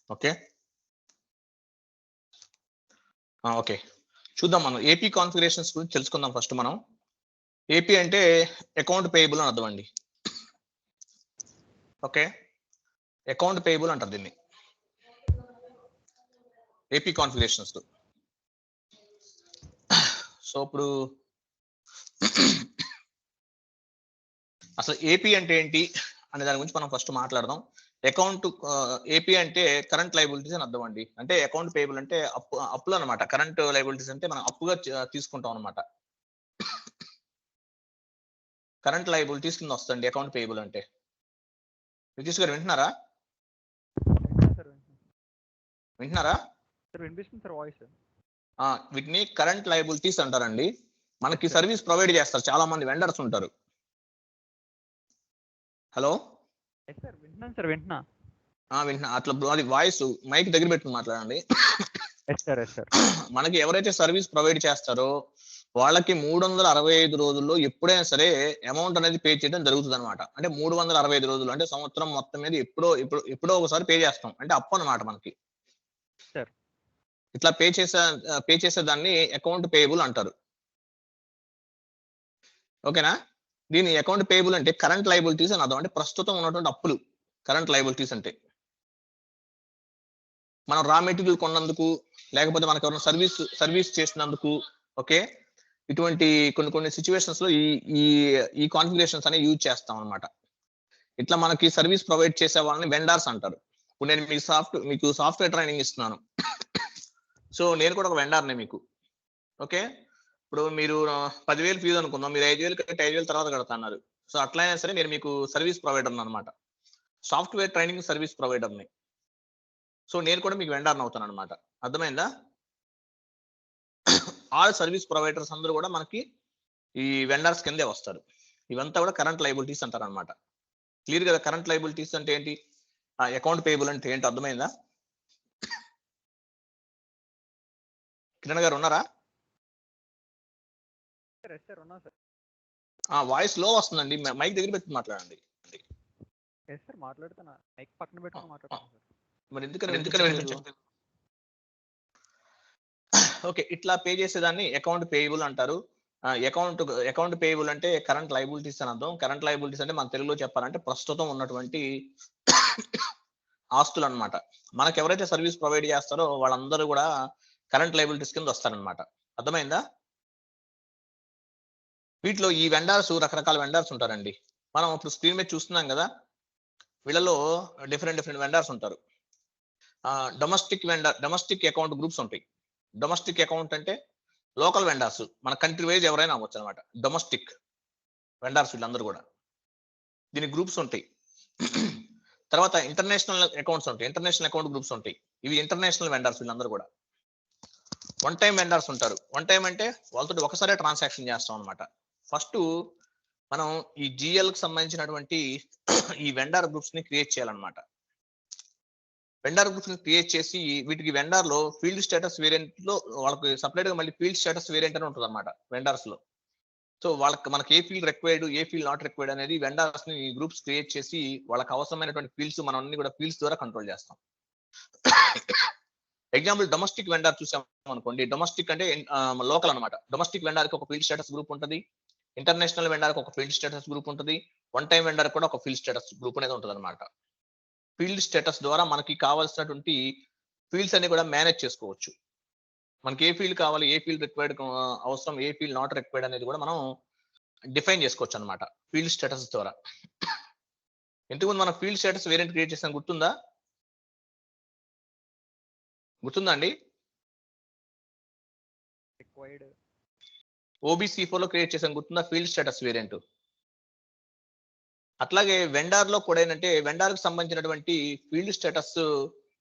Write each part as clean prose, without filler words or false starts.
Okay okay చూద్దాం. మనం AP configurations గురించి తెలుసుకుందాం. ఫస్ట్ మనం ఏపీ అంటే అకౌంట్ పేయబుల్ అని అర్థం అండి. ఓకే, అకౌంట్ పేయబుల్ అంటారు దీన్ని ఏపీ కాన్ఫిగరేషన్స్. సో ఇప్పుడు అసలు ఏపీ అంటే ఏంటి అనే దాని గురించి మనం ఫస్ట్ మాట్లాడదాం. అకౌంట్ ఏపీ అంటే కరెంట్ లైబిలిటీస్ అని అర్థం అండి. అంటే అకౌంట్ పేయబుల్ అంటే అప్పులు అనమాట. కరెంట్ లైబిలిటీస్ అంటే మనం అప్పుగా తీసుకుంటాం అనమాట. కరెంట్ లైబిలిటీస్ కింద వస్తుంది అకౌంట్ పేయబుల్ అంటే. నితీష్ గారు వింటున్నారా? వింటున్నారా? వీటిని కరెంట్ లైబిలిటీస్ అంటారండి. మనకి సర్వీస్ ప్రొవైడ్ చేస్తారు, చాలా మంది వెండర్స్ ఉంటారు. హలో వింటున్నా. అట్లా అది వాయిస్ మైక్ దగ్గర పెట్టుకుని మాట్లాడండి. మనకి ఎవరైతే సర్వీస్ ప్రొవైడ్ చేస్తారో వాళ్ళకి 365 రోజుల్లో ఎప్పుడైనా సరే అమౌంట్ అనేది పే చేయడం జరుగుతుంది అనమాట. అంటే 365 రోజులు అంటే సంవత్సరం మొత్తం మీద ఎప్పుడో ఒకసారి పే చేస్తాం. అంటే అప్పు అనమాట మనకి. ఇట్లా పే చేసే దాన్ని అకౌంట్ పేయబుల్ అంటారు. ఓకేనా? దీని అకౌంట్ పేయబుల్ అంటే కరెంట్ లైబిలిటీస్ అని అర్థం. అంటే ప్రస్తుతం ఉన్నటువంటి అప్పులు కరెంట్ లైబిలిటీస్ అంటే. మనం రా మెటీరియల్ కొన్నందుకు, లేకపోతే మనకు ఎవరైనా సర్వీస్ చేసినందుకు, ఓకే, ఇటువంటి కొన్ని సిచ్యువేషన్స్ లో ఈ కాన్ఫిగరేషన్స్ అనేవి యూజ్ చేస్తాం అనమాట. ఇట్లా మనకి సర్వీస్ ప్రొవైడ్ చేసే వాళ్ళని వెండర్స్ అంటారు. ఇప్పుడు నేను మీకు సాఫ్ట్వేర్ ట్రైనింగ్ ఇస్తున్నాను. సో నేను కూడా ఒక వెండర్నే మీకు. ఓకే, ఇప్పుడు మీరు 10,000 ఫీజు అనుకుందాం, మీరు 5,000 కట్టి 5,000 తర్వాత కడతాన్నారు. సో అట్లయినా సరే నేను మీకు సర్వీస్ ప్రొవైడర్ అనమాట. సాఫ్ట్వేర్ ట్రైనింగ్ సర్వీస్ ప్రొవైడర్ని. సో నేను కూడా మీకు వెండర్ని అవుతాను అనమాట. అర్థమైందా? ఆల్ సర్వీస్ ప్రొవైడర్స్ అందరూ కూడా మనకి ఈ వెండర్స్ కిందే వస్తారు. ఇవంతా కూడా కరెంట్ లైబిలిటీస్ అంటారు అనమాట. క్లియర్ కదా? కరెంట్ లైబిలిటీస్ అంటే ఏంటి, అకౌంట్ పేయబుల్ అంటే ఏంటి అర్థమైందా? కిరణ్ గారు ఉన్నారా? వాయిస్ లో వస్తుందండి, మైక్ దగ్గర పెట్టి మాట్లాడండి. మరి ఎందుకని? ఓకే, ఇట్లా పే చేసేదాన్ని అకౌంట్ పేయబుల్ అంటారు. అకౌంట్ పేయబుల్ అంటే కరెంట్ లైబిలిటీస్ అని అర్థం. కరెంట్ లైబిలిటీస్ అంటే మన తెలుగులో చెప్పాలంటే ప్రస్తుతం ఉన్నటువంటి ఆస్తులు అనమాట. మనకు ఎవరైతే సర్వీస్ ప్రొవైడ్ చేస్తారో వాళ్ళందరూ కూడా కరెంట్ లైబిలిటీస్ కింద వస్తారనమాట. అర్థమైందా? వీటిలో ఈ వెండర్స్ రకరకాల వెండర్స్ ఉంటారండి. మనం ఇప్పుడు స్క్రీన్ మీద చూస్తున్నాం కదా, వీళ్ళలో డిఫరెంట్ వెండర్స్ ఉంటారు. డొమెస్టిక్ అకౌంట్ గ్రూప్స్ ఉంటాయి. డొమెస్టిక్ అకౌంట్ అంటే లోకల్ వెండర్స్, మన కంట్రీ వైజ్ ఎవరైనా అవ్వచ్చు అనమాట. డొమెస్టిక్ వెండర్స్ వీళ్ళందరూ కూడా. దీని గ్రూప్స్ ఉంటాయి. తర్వాత ఇంటర్నేషనల్ అకౌంట్స్ ఉంటాయి, ఇంటర్నేషనల్ అకౌంట్ గ్రూప్స్ ఉంటాయి. ఇవి ఇంటర్నేషనల్ వెండర్స్ వీళ్ళందరూ కూడా. వన్ టైం వెండర్స్ ఉంటారు. వన్ టైం అంటే వాళ్ళతో ఒకసారి ట్రాన్సాక్షన్ చేస్తాం అనమాట. ఫస్ట్ మనం ఈ జిఎల్ కి సంబంధించినటువంటి ఈ వెండర్ గ్రూప్స్ ని క్రియేట్ చేయాలన్నమాట. వెండర్ గ్రూప్స్ ని క్రియేట్ చేసి వీటికి వెండర్ లో ఫీల్డ్ స్టేటస్ వేరియంట్ లో వాళ్ళకి సపరేట్ గా మళ్ళీ ఫీల్డ్ స్టేటస్ వేరియంట్ అని ఉంటుంది అనమాట వెండర్స్ లో. సో మనకి ఏ ఫీల్డ్ రిక్వైర్డ్, ఏ ఫీల్డ్ నాట్ రిక్వైర్డ్ అనేది వెండర్స్ ని గ్రూప్స్ క్రియేట్ చేసి వాళ్ళకి అవసరమైనటువంటి ఫీల్డ్స్ మనం అన్ని కూడా ఫీల్డ్స్ ద్వారా కంట్రోల్ చేస్తాం. ఎగ్జాంపుల్ డొమెస్టిక్ వెండర్ చూసాం అనుకోండి. డొమెస్టిక్ అంటే లోకల్ అనమాట. డొమెస్టిక్ వెండర్ కి ఒక ఫీల్డ్ స్టేటస్ గ్రూప్ ఉంటుంది. ఇంటర్నేషనల్ వెండర్ కి ఒక ఫీల్డ్ స్టేటస్ గ్రూప్ ఉంటుంది. వన్ టైం వెండర్ కూడా ఒక ఫీల్డ్ స్టేటస్ గ్రూప్ అనేది ఉంటుంది అనమాట. ఫీల్డ్ స్టేటస్ ద్వారా మనకి కావాల్సినటువంటి ఫీల్డ్స్ అన్ని కూడా మేనేజ్ చేసుకోవచ్చు. మనకి ఏ ఫీల్డ్ కావాలి, ఏ ఫీల్డ్ రిక్వైర్డ్ అవసరం, ఏ ఫీల్డ్ నాట్ రిక్వైర్డ్ అనేది కూడా మనం డిఫైన్ చేసుకోవచ్చు అనమాట ఫీల్డ్ స్టేటస్ ద్వారా. ఇంతకుముందు మనం ఫీల్డ్ స్టేటస్ వేరియంట్ క్రియేట్ చేసాం, గుర్తుందా అండి? OBC4 లో క్రియేట్ చేసాం, గుర్తుందా ఫీల్డ్ స్టేటస్ వేరియంట్? అట్లాగే వెండర్ లో కూడా ఏంటంటే వెండర్ కి సంబంధించినటువంటి ఫీల్డ్ స్టేటస్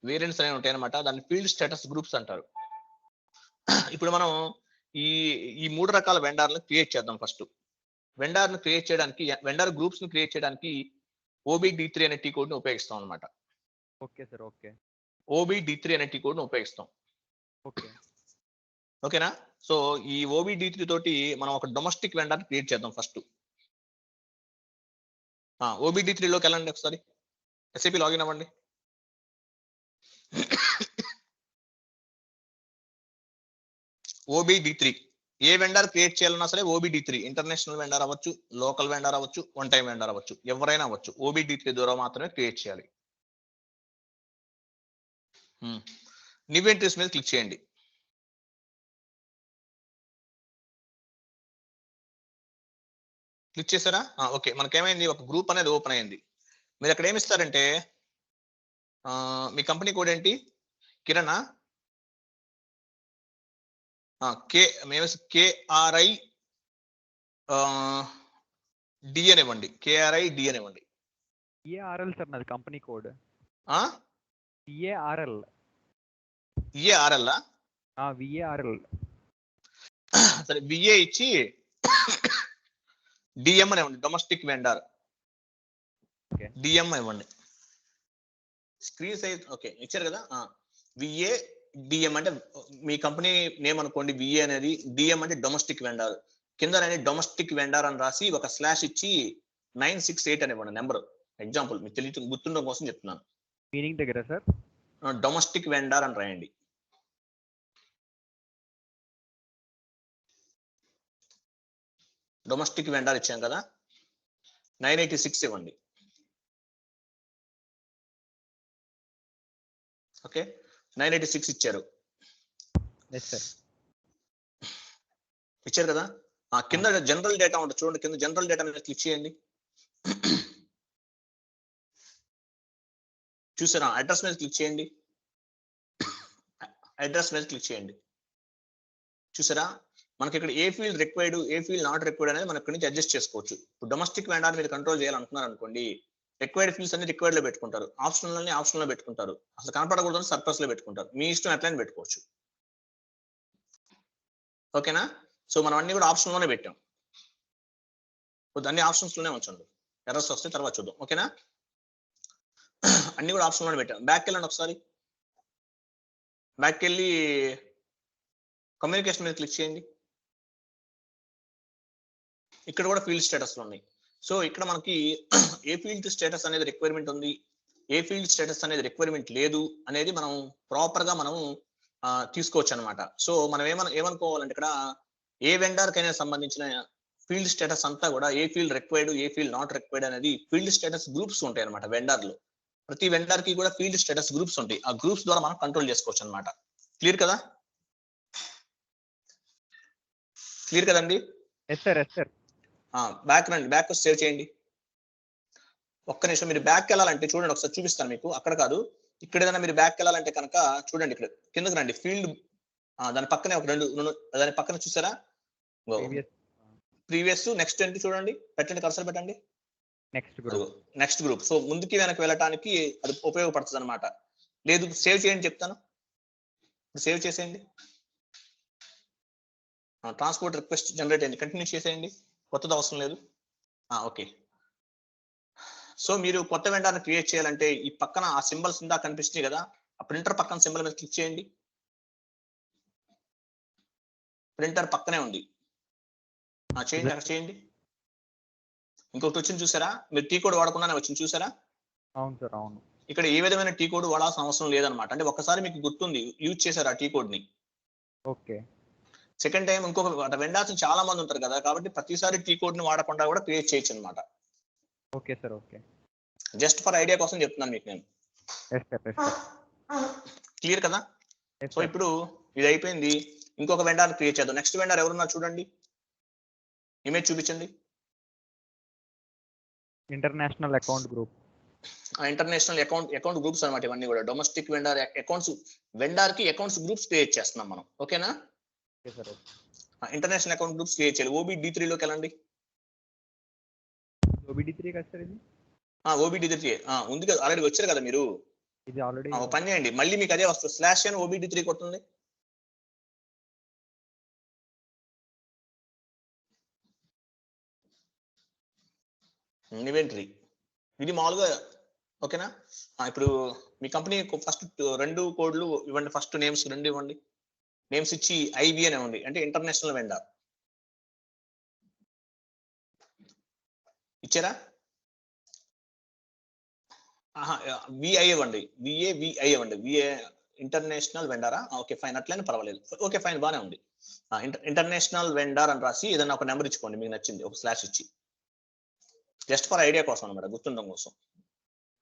వేరియంట్స్ అనేవి ఉంటాయి అనమాట. దాన్ని ఫీల్డ్ స్టేటస్ గ్రూప్స్ అంటారు. ఇప్పుడు మనం ఈ 3 రకాల వెండర్లను క్రియేట్ చేద్దాం. ఫస్ట్ వెండర్ ను క్రియేట్ చేయడానికి, వెండర్ గ్రూప్స్ ను క్రియేట్ చేయడానికి OBD3 అనే టీ కోడ్ ని ఉపయోగిస్తాం అనమాట. Okay sir, okay. OBD3 అనే టీ కోడ్ ని ఉపయోగిస్తాం. ఓకేనా? సో ఈ OBD3 తోటి మనం ఒక డొమెస్టిక్ వెండర్ క్రియేట్ చేద్దాం ఫస్ట్. OBD3 లోకి వెళ్ళండి ఒకసారి, SAP లాగిన్ అవ్వండి. OBD3 ఏ వెండర్ క్రియేట్ చేయాలన్నా సరే OBD3 ఇంటర్నేషనల్ వెండర్ అవ్వచ్చు, లోకల్ వెండర్ అవ్వచ్చు, వన్ టైం వెండర్ అవ్వచ్చు, ఎవరైనా అవ్వచ్చు. OBD3 ద్వారా మాత్రమే క్రియేట్ చేయాలి. న్యూ ఎంట్రీస్ మీద క్లిక్ చేయండి. క్లిక్ చేశారా? ఓకే, మనకేమైంది, ఒక గ్రూప్ అనేది ఓపెన్ అయింది. మీరు అక్కడ ఏమి ఇస్తారంటే మీ కంపెనీ కోడ్ ఏంటి? కిరణ్ మేము KRI D అని ఇవ్వండి. KRI D అని ఇవ్వండి. EARL సార్ నాది కంపెనీ కోడ్. EARL VARL సరే, VA ఇచ్చి DM అని ఇవ్వండి. డొమెస్టిక్ వెండర్ DM ఇవ్వండి. స్క్రీన్ సైజ్ ఓకే ఇచ్చారు కదా. VA DM అంటే మీ కంపెనీ నేమ్ అనుకోండి. VA అనేది, DM అంటే డొమెస్టిక్ వెండర్. కింద డొమెస్టిక్ వెండర్ అని రాసి ఒక స్లాష్ ఇచ్చి 968 అని ఇవ్వండి నెంబర్. ఎగ్జాంపుల్ మీకు తెలియ గుర్తుండడం కోసం చెప్తున్నాను. మీనింగ్ దగ్గర సార్ డొమెస్టిక్ వెండర్ అని రాయండి. డొమెస్టిక్ వెండర్ ఇచ్చాం కదా, 986 ఇవ్వండి. ఓకే, 986 ఇచ్చారు. ఇచ్చారు కదా. కింద జనరల్ డేటా ఉంటుంది చూడండి. కింద జనరల్ డేటా మీద క్లిక్ చేయండి. చూసారా? అడ్రస్ మీద క్లిక్ చేయండి. అడ్రస్ మీద క్లిక్ చేయండి. చూసారా? మనకి ఇక్కడ ఏ ఫీల్డ్ రిక్వైర్డ్, ఏ ఫీల్డ్ నాట్ రిక్వైర్డ్ అనేది మనం ఇక్కడ నుంచి అడ్జస్ట్ చేసుకోవచ్చు. ఇప్పుడు డొమెస్టిక్ వెండర్ మీద కంట్రోల్ చేయాలనుకున్నారు అనుకోండి, రిక్వైర్డ్ ఫీల్డ్స్ అన్ని రిక్వైర్డ్ లో పెట్టుకుంటారు, ఆప్షనల్ అన్ని ఆప్షనల్ లో పెట్టుకుంటారు, అసలు కనపడకూడదని సర్ప్లస్ లో పెట్టుకుంటారు. మీ ఇష్టం ఎట్లయినా పెట్టుకోవచ్చు. ఓకేనా? సో మనం అన్ని కూడా ఆప్షన్ లోనే పెట్టాం. అన్ని ఆప్షన్స్ లోనే ఉంచండి. ఎర్రర్స్ వస్తే తర్వాత చూద్దాం. ఓకేనా? అన్ని కూడా ఆప్షన్ లోనే పెట్టాం. బ్యాక్ వెళ్ళండి ఒకసారి. బ్యాక్ వెళ్ళి కమ్యూనికేషన్ మీద క్లిక్ చేయండి. ఇక్కడ కూడా ఫీల్డ్ స్టేటస్ ఉన్నాయి. సో ఇక్కడ మనకి ఏ ఫీల్డ్ స్టేటస్ అనేది రిక్వైర్మెంట్ ఉంది, ఏ ఫీల్డ్ స్టేటస్ అనేది రిక్వైర్మెంట్ లేదు అనేది మనం ప్రాపర్ గా మనం తీసుకోవచ్చు అనమాట. సో మనం ఏమనుకోవాలంటే ఇక్కడ ఏ వెండర్ కైనా సంబంధించిన ఫీల్డ్ స్టేటస్ అంతా కూడా ఏ ఫీల్డ్ రిక్వైర్డ్, ఏ ఫీల్డ్ నాట్ రిక్వైర్డ్ అనేది ఫీల్డ్ స్టేటస్ గ్రూప్స్ ఉంటాయి అనమాట. వెండర్ లో ప్రతి వెండర్ కి కూడా ఫీల్డ్ స్టేటస్ గ్రూప్స్ ఉంటాయి. ఆ గ్రూప్స్ ద్వారా మనం కంట్రోల్ చేసుకోవచ్చు అనమాట. క్లియర్ కదా? క్లియర్ కదండి? బ్యాక్ రండి. బ్యాక్ సేవ్ చేయండి. ఒక్క నిమిషం. మీరు బ్యాక్ వెళ్ళాలంటే చూడండి, ఒకసారి చూపిస్తాను మీకు. అక్కడ కాదు, ఇక్కడ ఏదైనా మీరు బ్యాక్ వెళ్ళాలంటే కనుక చూడండి, ఇక్కడ కిందకి రండి. ఫీల్డ్ దాని పక్కనే ఒక రెండు దాని పక్కన చూసారా? ప్రీవియస్ నెక్స్ట్ ఏంటి చూడండి, పెట్టండి, కర్సర్ పెట్టండి. Next group. సో ముందుకి వెనక్కి వెళ్ళటానికి అది ఉపయోగపడుతుంది అనమాట. లేదు సేవ్ చేయండి చెప్తాను. సేవ్ చేసేయండి. ట్రాన్స్పోర్ట్ రిక్వెస్ట్ జనరేట్ అయింది. కంటిన్యూ చేసేయండి, కొత్తది అవసరం లేదు. ఓకే. సో మీరు కొత్త వెండర్ని క్రియేట్ చేయాలంటే ఈ పక్కన ఆ సింబల్స్ ఇందా కనిపిస్తుంది కదా, ఆ ప్రింటర్ పక్కన సింబల్ మీద క్లిక్ చేయండి. ప్రింటర్ పక్కనే ఉంది. చేయండి, అక్కడ చేయండి. ఇంకొకటి వచ్చింది చూసారా? మీరు టీ కోడ్ వాడకుండానే వచ్చింది చూసారా? అవును సార్, అవును. ఇక్కడ ఏ విధమైన టీ కోడ్ వాడాల్సిన అవసరం లేదనమాట. అంటే ఒకసారి మీకు గుర్తుంది, యూజ్ చేశారు ఆ టీ కోడ్ ని. ఓకే. సెకండ్ టైం ఇంకొక వెండర్స్ చాలా మంది ఉంటారు కదా, కాబట్టి ప్రతిసారి టీ కోడ్ ని వాడకుండా కూడా క్రియేట్ చేయొచ్చు అనమాట. Okay sir, okay. Just for idea కోసం చెప్తున్నాను మీకు నేను. క్లియర్ కదా? సో ఇప్పుడు ఇది అయిపోయింది. ఇంకొక వెండర్ క్రియేట్ చేద్దాం. నెక్స్ట్ వెండర్ ఎవరున్నారు చూడండి. ఇమేజ్ చూపించండి. International account group. International account groups అనమాట ఇవన్నీ కూడా. డొమెస్టిక్ వెండర్ అకౌంట్స్, వెండర్ కి అకౌంట్స్ గ్రూప్స్ క్రియేట్ చేస్తున్నాం మనం. ఓకేనా? ఇంటర్నేషనల్ అకౌంట్ గ్రూప్స్ క్రియేట్ చేయాలి. OBD3 లోకి వెళ్ళండి. OBD3 కదా సార్ ఇది? OBD3 ఉంది కదా, ఆల్రెడీ వచ్చారు కదా మీరు. ఇది ఆల్రెడీ పని చేయండి, మళ్ళీ మీకు అదే వస్తుంది. స్లాష్ అని OBD3 కొట్టుంది. ఇన్వెంటరీ ఇది మామూలుగా. ఓకేనా? ఇప్పుడు మీ కంపెనీ ఫస్ట్ రెండు కోడ్లు ఇవ్వండి. ఫస్ట్ నేమ్స్ రెండు ఇవ్వండి. నేమ్స్ ఇచ్చి IB అని ఇవ్వండి, అంటే ఇంటర్నేషనల్ వెండర్. ఇచ్చారా? విఐ ఇవ్వండి, విఐ ఇవ్వండి, విఏ ఇంటర్నేషనల్ వెండరా, ఓకే ఫైన్, అట్లనే పర్వాలేదు, ఓకే ఫైన్ బానే ఉంది. ఇంటర్నేషనల్ వెండర్ అని రాసి ఏదైనా ఒక నెంబర్ ఇచ్చుకోండి మీకు నచ్చింది, ఒక స్లాష్ ఇచ్చి, జస్ట్ ఫర్ ఐడియా కోసం అనమాట, గుర్తుండడం కోసం.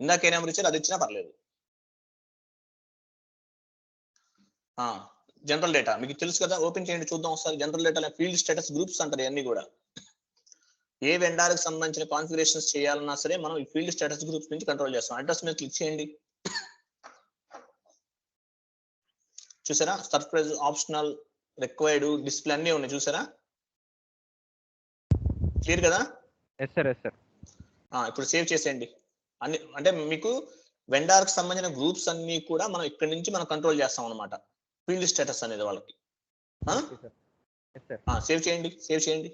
ఇందాక ఏ నెంబర్ ఇచ్చారు అది ఇచ్చినా పర్లేదు. జనరల్ డేటా మీకు తెలుసు కదా, ఓపెన్ చేయండి చూద్దాం ఒకసారి. General data field status groups అంటారు ఇవన్నీ కూడా. ఏ వెండర్కి సంబంధించిన కాన్ఫిగరేషన్స్ చేయాలన్నా సరే మనం ఈ ఫీల్డ్ స్టేటస్ గ్రూప్స్ నుంచి కంట్రోల్ చేస్తాం. అడ్రస్ మీద క్లిక్ చేయండి, చూసారా సర్ప్రైజ్, ఆప్షనల్, రిక్వైర్డ్, డిస్ప్లే అన్నీ ఉన్నాయి చూసారా, క్లియర్ కదా. Yes sir, yes sir. ఇప్పుడు సేవ్ చేసేయండి అన్ని, అంటే మీకు వెండర్ కి సంబంధించిన గ్రూప్స్ అన్ని కూడా మనం ఇక్కడ నుంచి మనం కంట్రోల్ చేస్తాం అనమాట, ఫీల్డ్ స్టేటస్ అనేది వాళ్ళకి. సేవ్ చేయండి, సేవ్ చేయండి.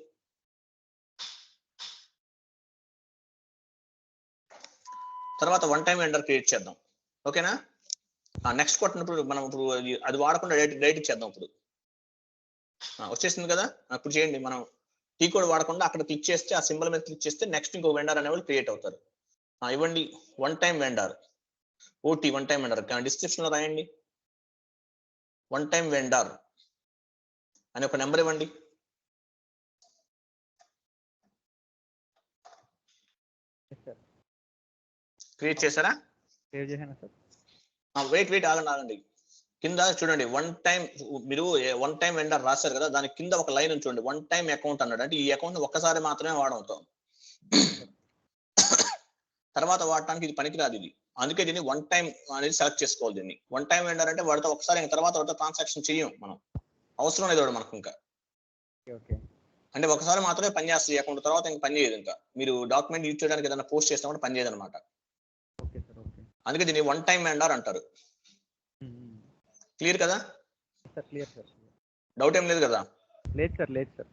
తర్వాత వన్ టైం వెండర్ క్రియేట్ చేద్దాం, ఓకేనా. నెక్స్ట్ కొట్టినప్పుడు మనం ఇప్పుడు అది వాడకుండా డైరెక్ట్ ఇచ్చేద్దాం. ఇప్పుడు వచ్చేసింది కదా, ఇప్పుడు చేయండి. మనం టీ కోడ్ వాడకుండా అక్కడ క్లిక్ చేస్తే, ఆ సింబల్ మీద క్లిక్ చేస్తే నెక్స్ట్ ఇంకో వెండర్ అనేవాళ్ళు క్రియేట్ అవుతారు. ఇవ్వండి one time vendor, OT one time vendor, description లో రాయండి వన్ టైం వెండర్ అని ఒక నెంబర్ ఇవ్వండి. క్రియేట్ చేశారా? సేవ్ చేశాను సార్. వెయిట్ ఆగండి. కింద చూడండి వన్ టైం, మీరు వన్ టైం వెండర్ రాశారు కదా, దాని కింద ఒక లైన్ చూడండి, వన్ టైం అకౌంట్ అన్నాడు. అంటే ఈ అకౌంట్ ఒక్కసారి మాత్రమే వాడవుతాం, తర్వాత వాడటానికి ఇది పనికిరాదు ఇది. అందుకే దీన్ని వన్ టైం అనేది సెలెక్ట్ చేసుకోవాలి. దీన్ని వన్ టైం వెండర్ అంటే వాడితో ఒకసారి, తర్వాత ట్రాన్సాక్షన్ చెయ్యం మనం, అవసరం లేదు మనకు ఇంకా. అంటే ఒకసారి మాత్రమే పని చేస్తుంది అకౌంట్, తర్వాత ఇంకా పని చేయదు. ఇంకా మీరు డాక్యుమెంట్ యూజ్ చేయడానికి ఏదైనా పోస్ట్ చేసినప్పుడు పని చేయదు అనమాట. అందుకే దీన్ని వన్ టైం వెండర్ అంటారు. క్లియర్ కదా? Clear sir. డౌట్ ఏం లేదు కదా? లేదు సార్, లేదు సార్.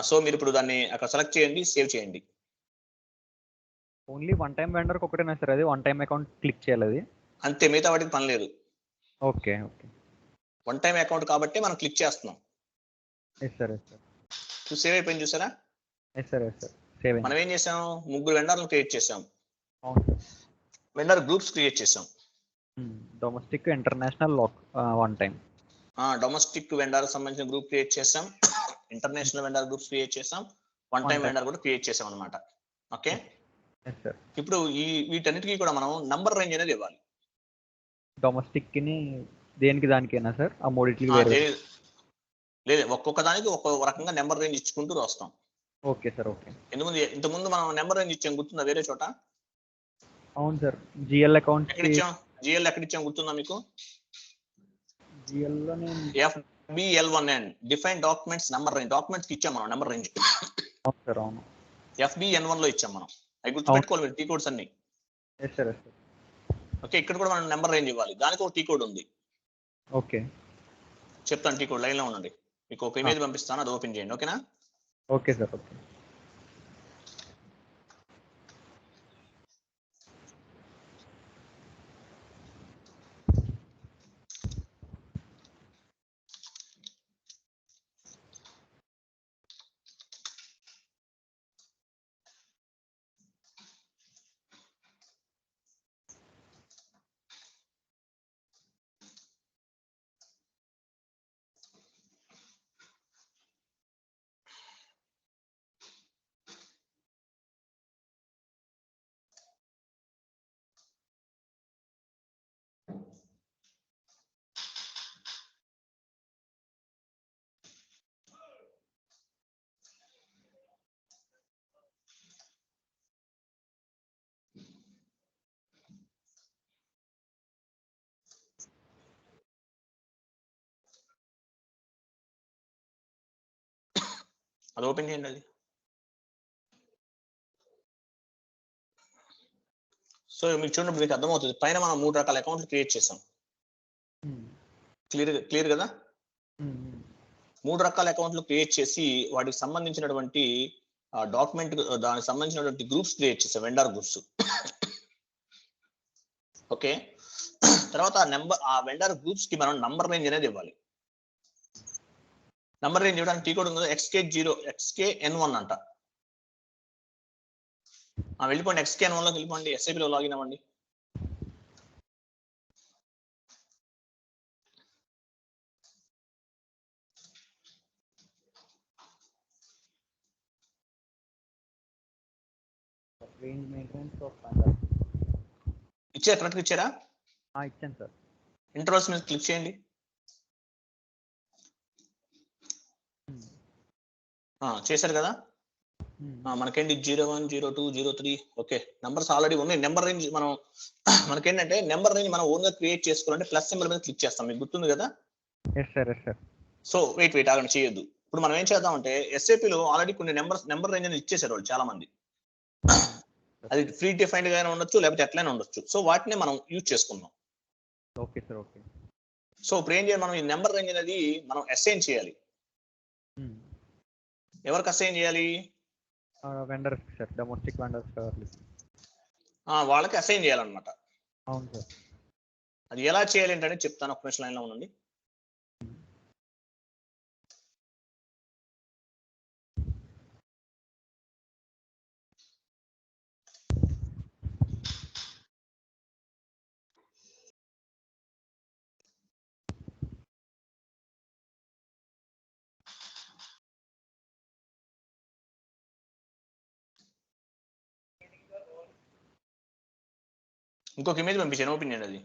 సో మీరు ఇప్పుడు దాన్ని అక్కడ సెలెక్ట్ చేయండి, సేవ్ చేయండి. ఓన్లీ వన్ టైం వెండర్ ఒకటేనా సార్ అది? వన్ టైం అకౌంట్ క్లిక్ చేయాలి అది అంతే, మిగతా వాటికి పని లేదు. Okay, okay. One time account కాబట్టి మనం క్లిక్ చేస్తున్నాం. Yes sir, yes sir. Save అయిపోయింది చూసారా? Yes sir, yes sir. Save. మనం ఏం చేసాం, 3 వెండర్లు క్రియేట్ చేసాం. అవును సార్. వెండర్ గ్రూప్స్ క్రియేట్ చేసాం. Domestic, international, one time. Domestic vendor సంబంధించిన గ్రూప్ క్రియేట్ చేసాం, ఇంటర్నేషనల్ వెండర్ గ్రూప్స్ క్రియేట్ చేసాం, వన్ టైం వెండర్ కూడా క్రియేట్ చేసాం అనమాట. ఓకే, ఇప్పుడు వీటన్నిటికీ కూడా మనం నంబర్ రేంజ్ అనేది ఇవ్వాలి. డొమెస్టిక్ ని దేనికి దానికేనా సార్? ఆ మూడిటికి లేదు, ఒక్కొక్క దానికి ఒక్కొక్క రకంగా నెంబర్ రేంజ్ ఇచ్చుకుంటూ వస్తాం. Okay sir, okay. ఇంతకుముందు మనం నెంబర్ రేంజ్ ఇచ్చాం, గుర్తుందా వేరే చోట? అవును సార్. జిఎల్ అకౌంట్ జిఎల్ ఎక్కడ ఇచ్చాం గుర్తుందా మీకు? జిఎల్ లోనే FBL1N define documents number range, documents కి ఇచ్చాం మనం నెంబర్ రేంజ్. అవును సార్, అవును. FBN1 లో ఇచ్చాం మనం, అవి గుర్తుపెట్టుకోవాలి టీ కోడ్స్ అన్ని. Yes sir, yes sir. Okay, ఇక్కడ కూడా మనం నెంబర్ రేంజ్ ఇవ్వాలి, దానికి ఒక టీ కోడ్ ఉంది. ఓకే, చెప్తాను, టీ కోడ్ లైన్ లో ఉండండి, మీకు ఒక ఇమేజ్ పంపిస్తాను, అది ఓపెన్ చేయండి. ఓకేనా? Okay sir, okay. అది ఓపెన్ చేయండి. అది సో మీకు చూడండి, మీకు అర్థమవుతుంది, పైన మనం 3 రకాల అకౌంట్లు క్రియేట్ చేసాం. క్లియర్ కదా? 3 రకాల అకౌంట్లు క్రియేట్ చేసి వాటికి సంబంధించినటువంటి డాక్యుమెంట్, దానికి సంబంధించినటువంటి గ్రూప్స్ క్రియేట్ చేసాం, వెండర్ గ్రూప్స్. ఓకే, తర్వాత ఆ వెండర్ గ్రూప్స్ కి మనం నంబర్ రేంజ్ అనేది ఇవ్వాలి. నంబర్ రేంజ్ ఇవ్వడానికి టీ కోడ్ ఉంది, XKN1 అంట. వెళ్ళిపోండి, XKN1 లోకి వెళ్ళిపోండి, SAP లో లాగిన్ అవ్వండి. Range maintenance of vendors. ఇచ్చారా? కరెక్ట్గా ఇచ్చారా? ఇచ్చాను సార్. ఇంటర్వల్స్ మీద క్లిక్ చేయండి. చేశారు కదా? మనకేంటి 01, 02, 03. ఓకే, నెంబర్స్ ఆల్రెడీ ఉన్నాయి. నెంబర్ రేంజ్ మనం మనకేంటంటే నెంబర్ రేంజ్ మనం ఓన్ గా క్రియేట్ చేసుకోవాలంటే ప్లస్ సింబల్ మీద క్లిక్ చేస్తాం. మీకు గుర్తుంది కదా? సో వెయిట్ ఆగండి, చేయొద్దు. ఇప్పుడు మనం ఏం చేద్దామంటే SAP లో ఆల్రెడీ కొన్ని నెంబర్ రేంజ్ అనేది ఇచ్చేసారు వాళ్ళు చాలా మంది. అది ఫ్రీ డిఫైన్డ్ గానే ఉండొచ్చు, లేకపోతే ఎట్లయినా ఉండొచ్చు. సో వాటిని మనం యూజ్ చేసుకుందాం. Okay sir. ఓకే. సో ఇప్పుడు ఏం చేయాలి, మనం ఈ నెంబర్ రేంజ్ అనేది మనం అసైన్ చేయాలి. ఎవరికి అసైన్ చేయాలి? వెండర్స్ సార్, డొమెస్టిక్ వెండర్స్ వాళ్ళకి అసైన్ చేయాలన్నమాట. అవును సార్. అది ఎలా చేయాలి అంటే చెప్తాను, ఒక నిమిషం లైన్లో ఉండండి. ఇంకొక ఇమేజ్ పంపించాను, ఓపెన్ చేయండి. అది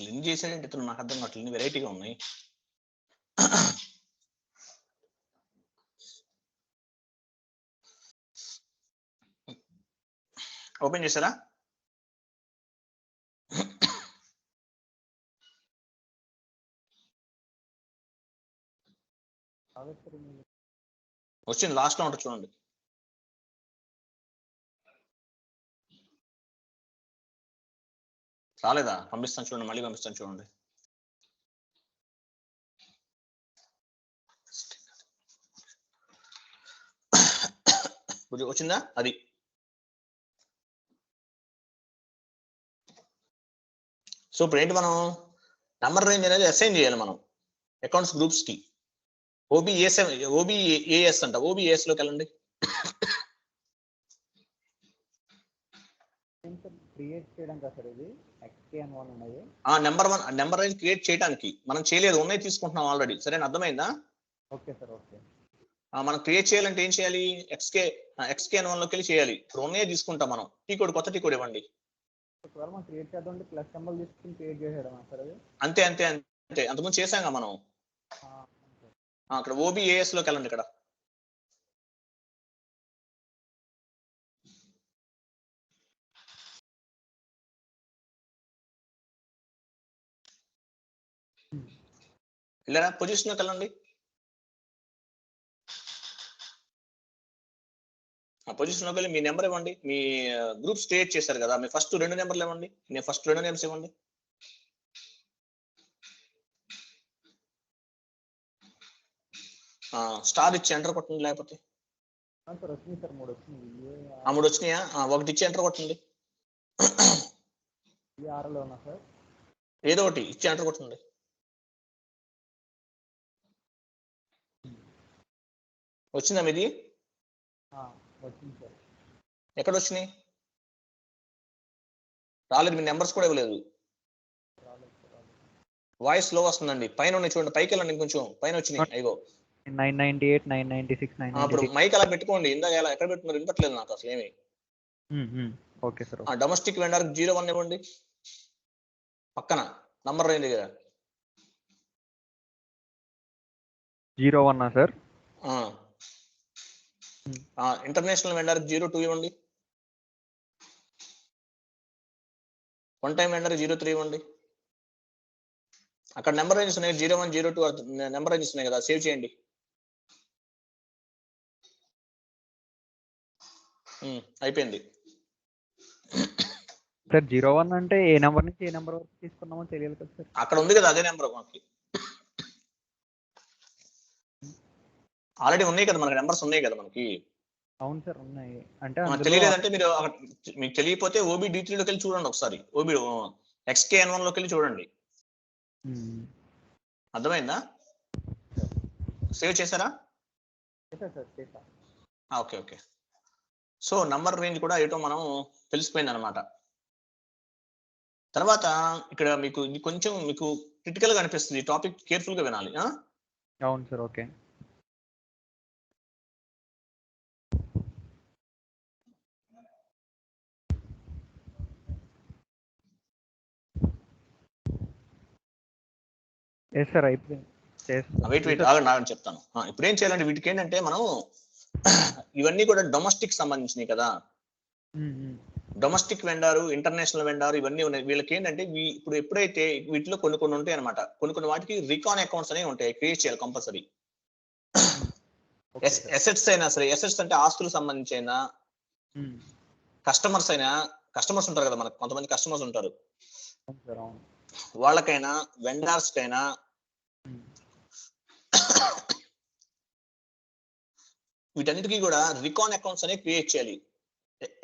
లింక్ చేసాడంటే ఇతను నాకు అర్థం కావట్లేదు, వెరైటీగా ఉన్నాయి. ఓపెన్ చేశారా? వచ్చింది, లాస్ట్ లో ఉంటుంది చూడండి. రాలేదా? పంపిస్తాను చూడండి, మళ్ళీ పంపిస్తాను చూడండి. వచ్చిందా? అది సో ఇప్పుడు ఏంటి, మనం నెంబర్ రేంజ్ అనేది అసైన్ చేయాలి మనం అకౌంట్స్ గ్రూప్స్ కి. OBAS అంట. OBAS లోకి వెళ్ళండి. నెంబర్ రేంజ్ క్రియేట్ చేయడానికి మనం చేయలేదు, ఉన్నాయి తీసుకుంటున్నాం ఆల్రెడీ. సరే, అర్థమైందా? Okay sir. ఓకే. మనం క్రియేట్ చేయాలంటే ఏం చేయాలి? XKN1 లోకి వెళ్ళి చేయాలి. ఇప్పుడు ఉన్నాయే తీసుకుంటాం మనం. టీ కోడ్, కొత్త టీ కోడ్ ఇవ్వండి. అంతే అంతే అంతే, అంతకుముందు చేసాంగా మనం. అక్కడ OBAS లోకి వెళ్ళండి. ఇక్కడ వెళ్ళారా? పొజిషన్ లోకి వెళ్ళండి. పొజిషన్ లోకి వెళ్ళి మీ నెంబర్ ఇవ్వండి. మీ గ్రూప్స్ క్రియేట్ చేశారు కదా, మీ ఫస్ట్ 2 నెంబర్లు ఇవ్వండి. నేను ఫస్ట్ 2 నేమ్స్ ఇవ్వండి. స్టార్ ఇచ్చి ఎంటర్ కొట్టండి. లేకపోతే 3 వచ్చినాయా? ఒకటి ఇచ్చి ఎంటర్ కొట్టండి. ఏదో ఒకటి ఇచ్చి ఎంటర్ కొట్టండి. వచ్చిందా మీది? ఎక్కడ వచ్చినాయి? రాలేదు. మీ నెంబర్స్ కూడా ఇవ్వలేదు. వాయిస్ లో వస్తుందండి. పైన ఉన్నాయి చూడండి, పైకి వెళ్ళండి, కొంచెం పైన వచ్చినాయి. అయ్యో 998, 996, 996. ఇప్పుడు మైక్ అలా పెట్టుకోండి. ఇందాక ఎలా ఎక్కడ పెట్టుకున్నారు వినపట్లేదు నాకు అసలు ఏమి. Okay sir. డొమెస్టిక్ వెండర్ 01 ఇవ్వండి. పక్కన నంబర్ రేంజ్ దగ్గర 01 సార్. ఇంటర్నేషనల్ వెండర్ 02 ఇవ్వండి. వన్ టైం వెండర్ 03 ఇవ్వండి. అక్కడ నెంబర్ రేంజెస్ ఉన్నాయి, 01, 02 నెంబర్ రేంజెస్ ఉన్నాయి కదా, సేవ్ చేయండి. అయిపోయింది. సార్ 01 అంటే ఏ నెంబర్ నుంచి ఏ నెంబర్ వరకు తీసుకున్నామో తెలియాలి కదా సార్. అక్కడ ఉంది కదా, అదే నెంబర్ మనకి ఆల్రెడీ ఉన్నాయి కదా, మనకి నెంబర్స్ ఉన్నాయి కదా మనకి. అవును సార్, ఉన్నాయి. అంటే తెలియలేదంటే మీరు మీకు తెలియకపోతే OBD3 లోకి వెళ్ళి చూడండి ఒకసారి. XKN1 లోకి వెళ్ళి చూడండి. అర్థమైందా? సేవ్ చేశారా? Okay okay. So number range కూడా ఏటో మనం తెలిసిపోయింది అనమాట. తర్వాత ఇక్కడ మీకు కొంచెం మీకు క్రిటికల్ గా అనిపిస్తుంది. టాపిక్ కేర్ఫుల్ గా వినాలి. అవును సార్. ఓకే. ఎస్ సార్ అయిపోయింది. వెయిట్ ఆగండి ఆగండి చెప్తాను. ఇప్పుడు ఏం చేయాలంటే వీటికి ఏంటంటే మనం ఇవన్నీ కూడా డొమెస్టిక్ సంబంధించినవి కదా. డొమెస్టిక్ వెండారు, ఇంటర్నేషనల్ వెండారు ఇవన్నీ ఉన్నాయి. వీళ్ళకి ఏంటంటే ఇప్పుడు ఎప్పుడైతే వీటిలో కొన్ని ఉంటాయి అనమాట. కొన్ని వాటికి రికాన్ అకౌంట్స్ అనేవి ఉంటాయి, క్రియేట్ చేయాలి కంపల్సరీ. ఎసెట్స్ అయినా సరే, ఎసెట్స్ అంటే ఆస్తులకు సంబంధించి అయినా, కస్టమర్స్ అయినా, కస్టమర్స్ ఉంటారు కదా మనకు, కొంతమంది కస్టమర్స్ ఉంటారు, వాళ్ళకైనా వెండర్స్ కైనా వీటన్నిటికీ కూడా రికాన్ అకౌంట్స్ అనేవి క్రియేట్ చేయాలి.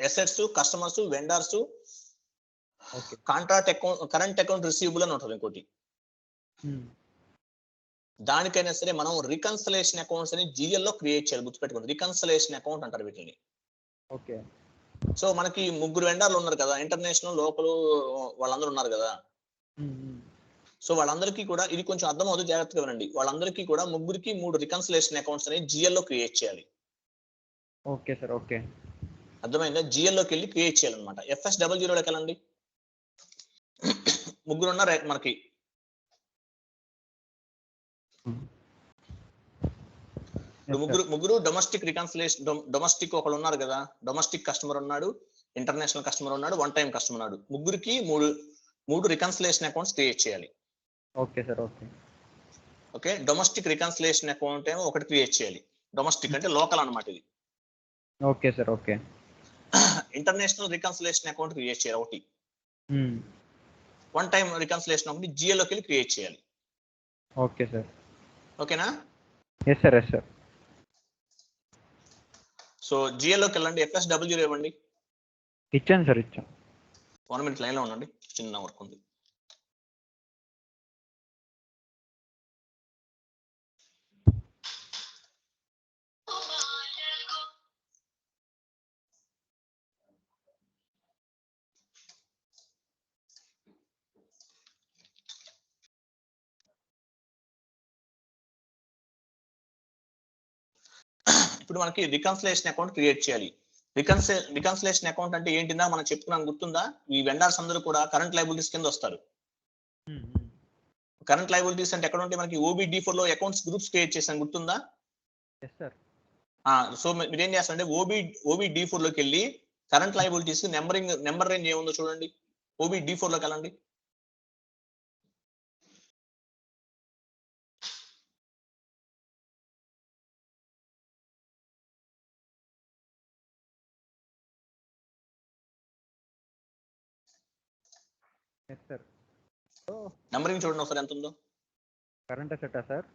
Assets, customers, vendors, contract account, current account receivable అని ఉంటుంది ఇంకోటి. దానికైనా సరే మనం రికన్సలేషన్ అకౌంట్స్ అని జిఎల్ లో క్రియేట్ చేయాలి, గుర్తుపెట్టుకోండి. రికన్సలేషన్ అకౌంట్ అంటారు వీటిని. ఓకే. సో మనకి 3 వెండర్లు ఉన్నారు కదా, ఇంటర్నేషనల్, లోకల్, వాళ్ళందరూ ఉన్నారు కదా. సో వాళ్ళందరికీ కూడా ఇది కొంచెం అర్థం అవుతుంది, జాగ్రత్తగా వినండి. వాళ్ళందరికీ కూడా ముగ్గురికి 3 రికన్సలేషన్ అకౌంట్స్ అనేవి జిఎల్ లో క్రియేట్ చేయాలి. Okay sir. ఓకే, అర్థమైందా? జిఎల్ లోకి వెళ్ళి క్రియేట్ చేయాలన్నమాట. FS00లోకి వెళ్ళండి. ముగ్గురు ఉన్నారు మనకి. ముగ్గురు డొమెస్టిక్ రికన్సిలేషన్, డొమెస్టిక్ ఒకళ్ళు ఉన్నారు కదా, డొమెస్టిక్ కస్టమర్ ఉన్నాడు, ఇంటర్నేషనల్ కస్టమర్ ఉన్నాడు, వన్ టైం కస్టమర్ ఉన్నాడు. ముగ్గురికి మూడు రికన్సిలేషన్ అకౌంట్స్ క్రియేట్ చేయాలి. Okay sir. Okay. Okay, domestic reconciliation account ఏమో ఒకటి క్రియేట్ చేయాలి. డొమెస్టిక్ అంటే లోకల్ అన్నమాట ఇది. Okay sir. Okay. International reconciliation account create చేయాలి ఒకటి. వన్ టైం రికన్సిలేషన్ ఒకటి జిఎల్ లోకి వెళ్ళి క్రియేట్ చేయాలి. Okay sir. ఓకేనా? Yes sir. Yes sir. So GL లోకి వెళ్ళండి. FS00 ఇవ్వండి. ఇచ్చాను సార్, ఇచ్చాను. 1 minute లైన్ లో ఉండండి, చిన్న వర్క్ ఉంది. ఇప్పుడు మనకి రికన్సిలేషన్ అకౌంట్ క్రియేట్ చేయాలి. రికన్సిలేషన్ అకౌంట్ అంటే ఏంటిదా మనం చెప్పుకున్నాం, గుర్తుందా? ఈ వెండర్స్ అందరూ కూడా కరెంట్ లయబిలిటీస్ కింద వస్తారు. కరెంట్ లయబిలిటీస్ అంటే ఎక్కడ ఉంటే మనకి OBD4 లో అకౌంట్స్ గ్రూప్స్ క్రియేట్ చేసాం, గుర్తుందా? సో మీరు ఏం చేస్తారంటే OBD4 లోకి వెళ్ళి కరెంట్ లయబిలిటీస్ నెంబర్ రేంజ్ ఏముందో చూడండి. OBD4 లోకి వెళ్ళండి. నెంబరింగ్ చూడండి ఒకసారి ఎంత ఉందో. కరెంట్ అసెటా సార్?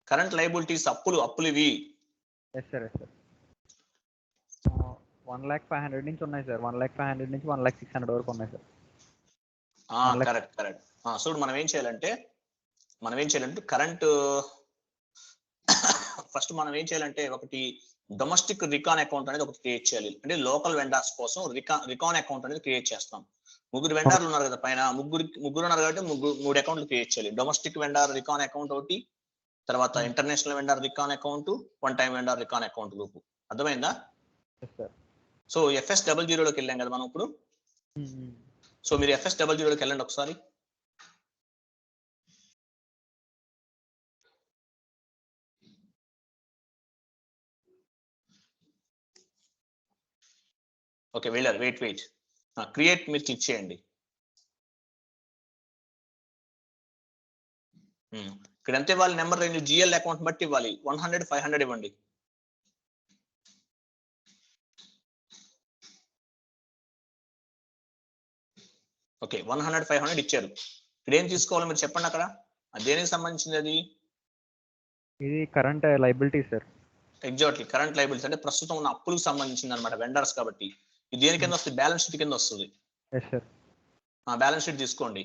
కరెంట్ లయబిలిటీస్ అప్పులు ఇవి. Yes sir. Yes sir. 1,500,000 నుంచి ఉన్నాయి సార్. 1,500,000 నుంచి 1,600,000 వరకు ఉన్నాయి సార్. కరెక్ట్. సో మనం ఏం చేయాలంటే కరెంట్ ఫస్ట్ మనం ఏం చేయాలంటే ఒకటి డొమెస్టిక్ రికాన్ అకౌంట్ అనేది ఒకటి క్రియేట్ చేయాలి. అంటే లోకల్ వెండర్స్ కోసం రికాన్ అకౌంట్ అనేది క్రియేట్ చేస్తాం. 3 వెండర్లు ఉన్నారు కదా పైన, ముగ్గురు ఉన్నారు కాబట్టి 3 అకౌంట్లు క్రియేట్ చేయాలి. డొమెస్టిక్ వెండర్ రికాన్ అకౌంట్ ఒకటి, తర్వాత international vendor recon account, one time vendor recon account group. అర్థమైందా? సో FS00లోకి వెళ్ళాం కదా మనం ఇప్పుడు. సో మీరు FS00లోకి వెళ్ళండి ఒకసారి. ఓకే, వెళ్ళారు. వెయిట్ క్రియేట్ మీరు క్లిక్ చేయండి. ఇక్కడ ఎంత ఇవ్వాలి నెంబర్ రేంజ్? జిఎల్ అకౌంట్ బట్టి ఇవ్వాలి. 100, 500 ఇవ్వండి. ఓకే, 100, 500 ఇచ్చారు. ఇక్కడ ఏం తీసుకోవాలి మీరు చెప్పండి అక్కడ. దేనికి సంబంధించింది అది? ఇది current liability sir. Exactly, current liabilities అంటే ప్రస్తుతం ఉన్న అప్పులకు సంబంధించింది అనమాట, వెండర్స్ కాబట్టి. ఇది దేని కింద వస్తుంది? బ్యాలెన్స్ షీట్ కింద వస్తుంది. బ్యాలెన్స్ షీట్ తీసుకోండి.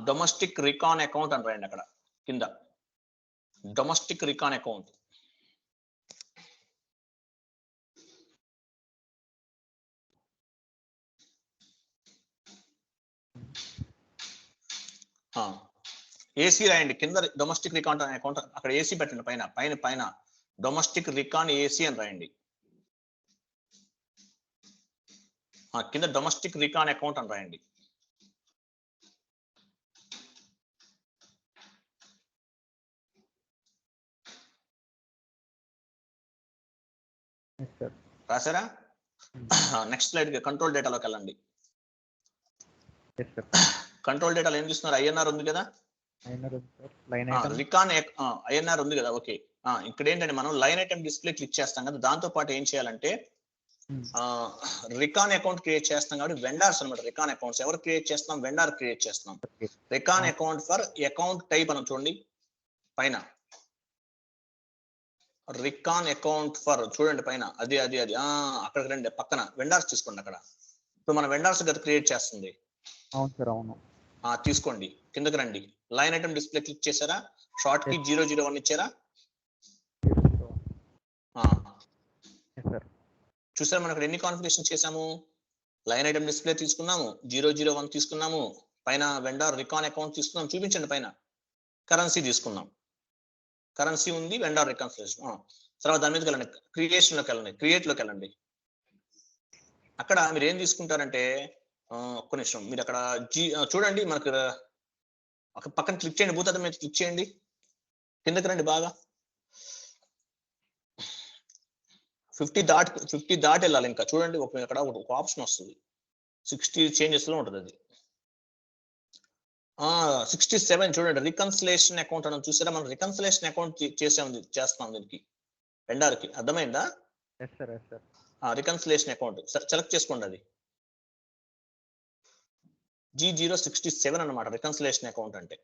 డొమెస్టిక్ రికాన్ అకౌంట్ అని రాయండి అక్కడ కింద. Domestic recon account. ఏసీ రాయండి కింద. డొమెస్టిక్ రికాన్ అకౌంట్ అక్కడ ఏసీ పెట్టండి పైన డొమెస్టిక్ రికాన్ ఏసీ అని రాయండి. కింద డొమెస్టిక్ రికాన్ అకౌంట్ అని రాయండి. సార్. రాసారా? నెక్స్ట్ స్లైడ్ కంట్రోల్ డేటాలోకి వెళ్ళండి. Yes sir. కంట్రోల్ డేటాలో ఏం చూస్తున్నారు? ఐఎన్ఆర్ ఉంది కదా, లైన్ ఐటమ్ రికాన్ ఐఎన్ఆర్ ఉంది కదా. ఓకే, ఇక్కడ ఏంటంటే మనం లైన్ ఐటమ్ డిస్ప్లే క్లిక్ చేస్తాం కదా, దాంతో పాటు ఏం చేయాలంటే రికాన్ అకౌంట్ క్రియేట్ చేస్తాం కాబట్టి వెండార్స్ అనమాట. రికాన్ అకౌంట్స్ ఎవరు క్రియేట్ చేస్తాం? వెండార్ క్రియేట్ చేస్తాం. Recon account for account type అని చూడండి పైన, రికాన్ అకౌంట్ ఫర్ చూడండి పైన, అది అక్కడికి రండి, పక్కన వెండార్స్ తీసుకోండి. అక్కడ ఇప్పుడు మన వెండార్స్ గత క్రియేట్ చేస్తుంది. అవును సార్, అవును. తీసుకోండి, కిందకి రండి. లైన్ ఐటమ్ డిస్ప్లే క్లిక్ చేశారా? షార్ట్ కి 001 ఇచ్చారా? చూసారా మనం ఇక్కడ ఎన్ని కాన్ఫిగరేషన్ చేసాము? లైన్ ఐటమ్ డిస్ప్లే తీసుకున్నాము, 001 తీసుకున్నాము, పైన వెండార్ రికాన్ అకౌంట్ తీసుకున్నాం. చూపించండి పైన. కరెన్సీ తీసుకున్నాం, కరెన్సీ ఉంది, వెండార్ రికన్సిలేషన్. తర్వాత దాని మీదకి వెళ్ళండి, క్రియేషన్ లోకి వెళ్ళండి, క్రియేట్ లోకి వెళ్ళండి. అక్కడ మీరు ఏం తీసుకుంటారంటే ఒక్క నిమిషం, మీరు అక్కడ చూడండి, మనకు పక్కన క్లిక్ చేయండి, భూతద్దం మీద క్లిక్ చేయండి, కిందకి రండి బాగా. 50 దాటి వెళ్ళాలి. ఇంకా చూడండి, అక్కడ ఒక ఆప్షన్ వస్తుంది, 60 చేంజెస్ లో ఉంటుంది అది. 67 చూడండి, రికన్సిలేషన్ అకౌంట్ అని చూసారా? మనం రికన్సిలేషన్ అకౌంట్ చేస్తాం దీనికి, వెండార్ కి. అర్థమైందా? రికన్సిలేషన్ అకౌంట్ సెలెక్ట్ చేసుకోండి, అది G067 అన్నమాట రికన్సిలేషన్ అకౌంట్ అంటే.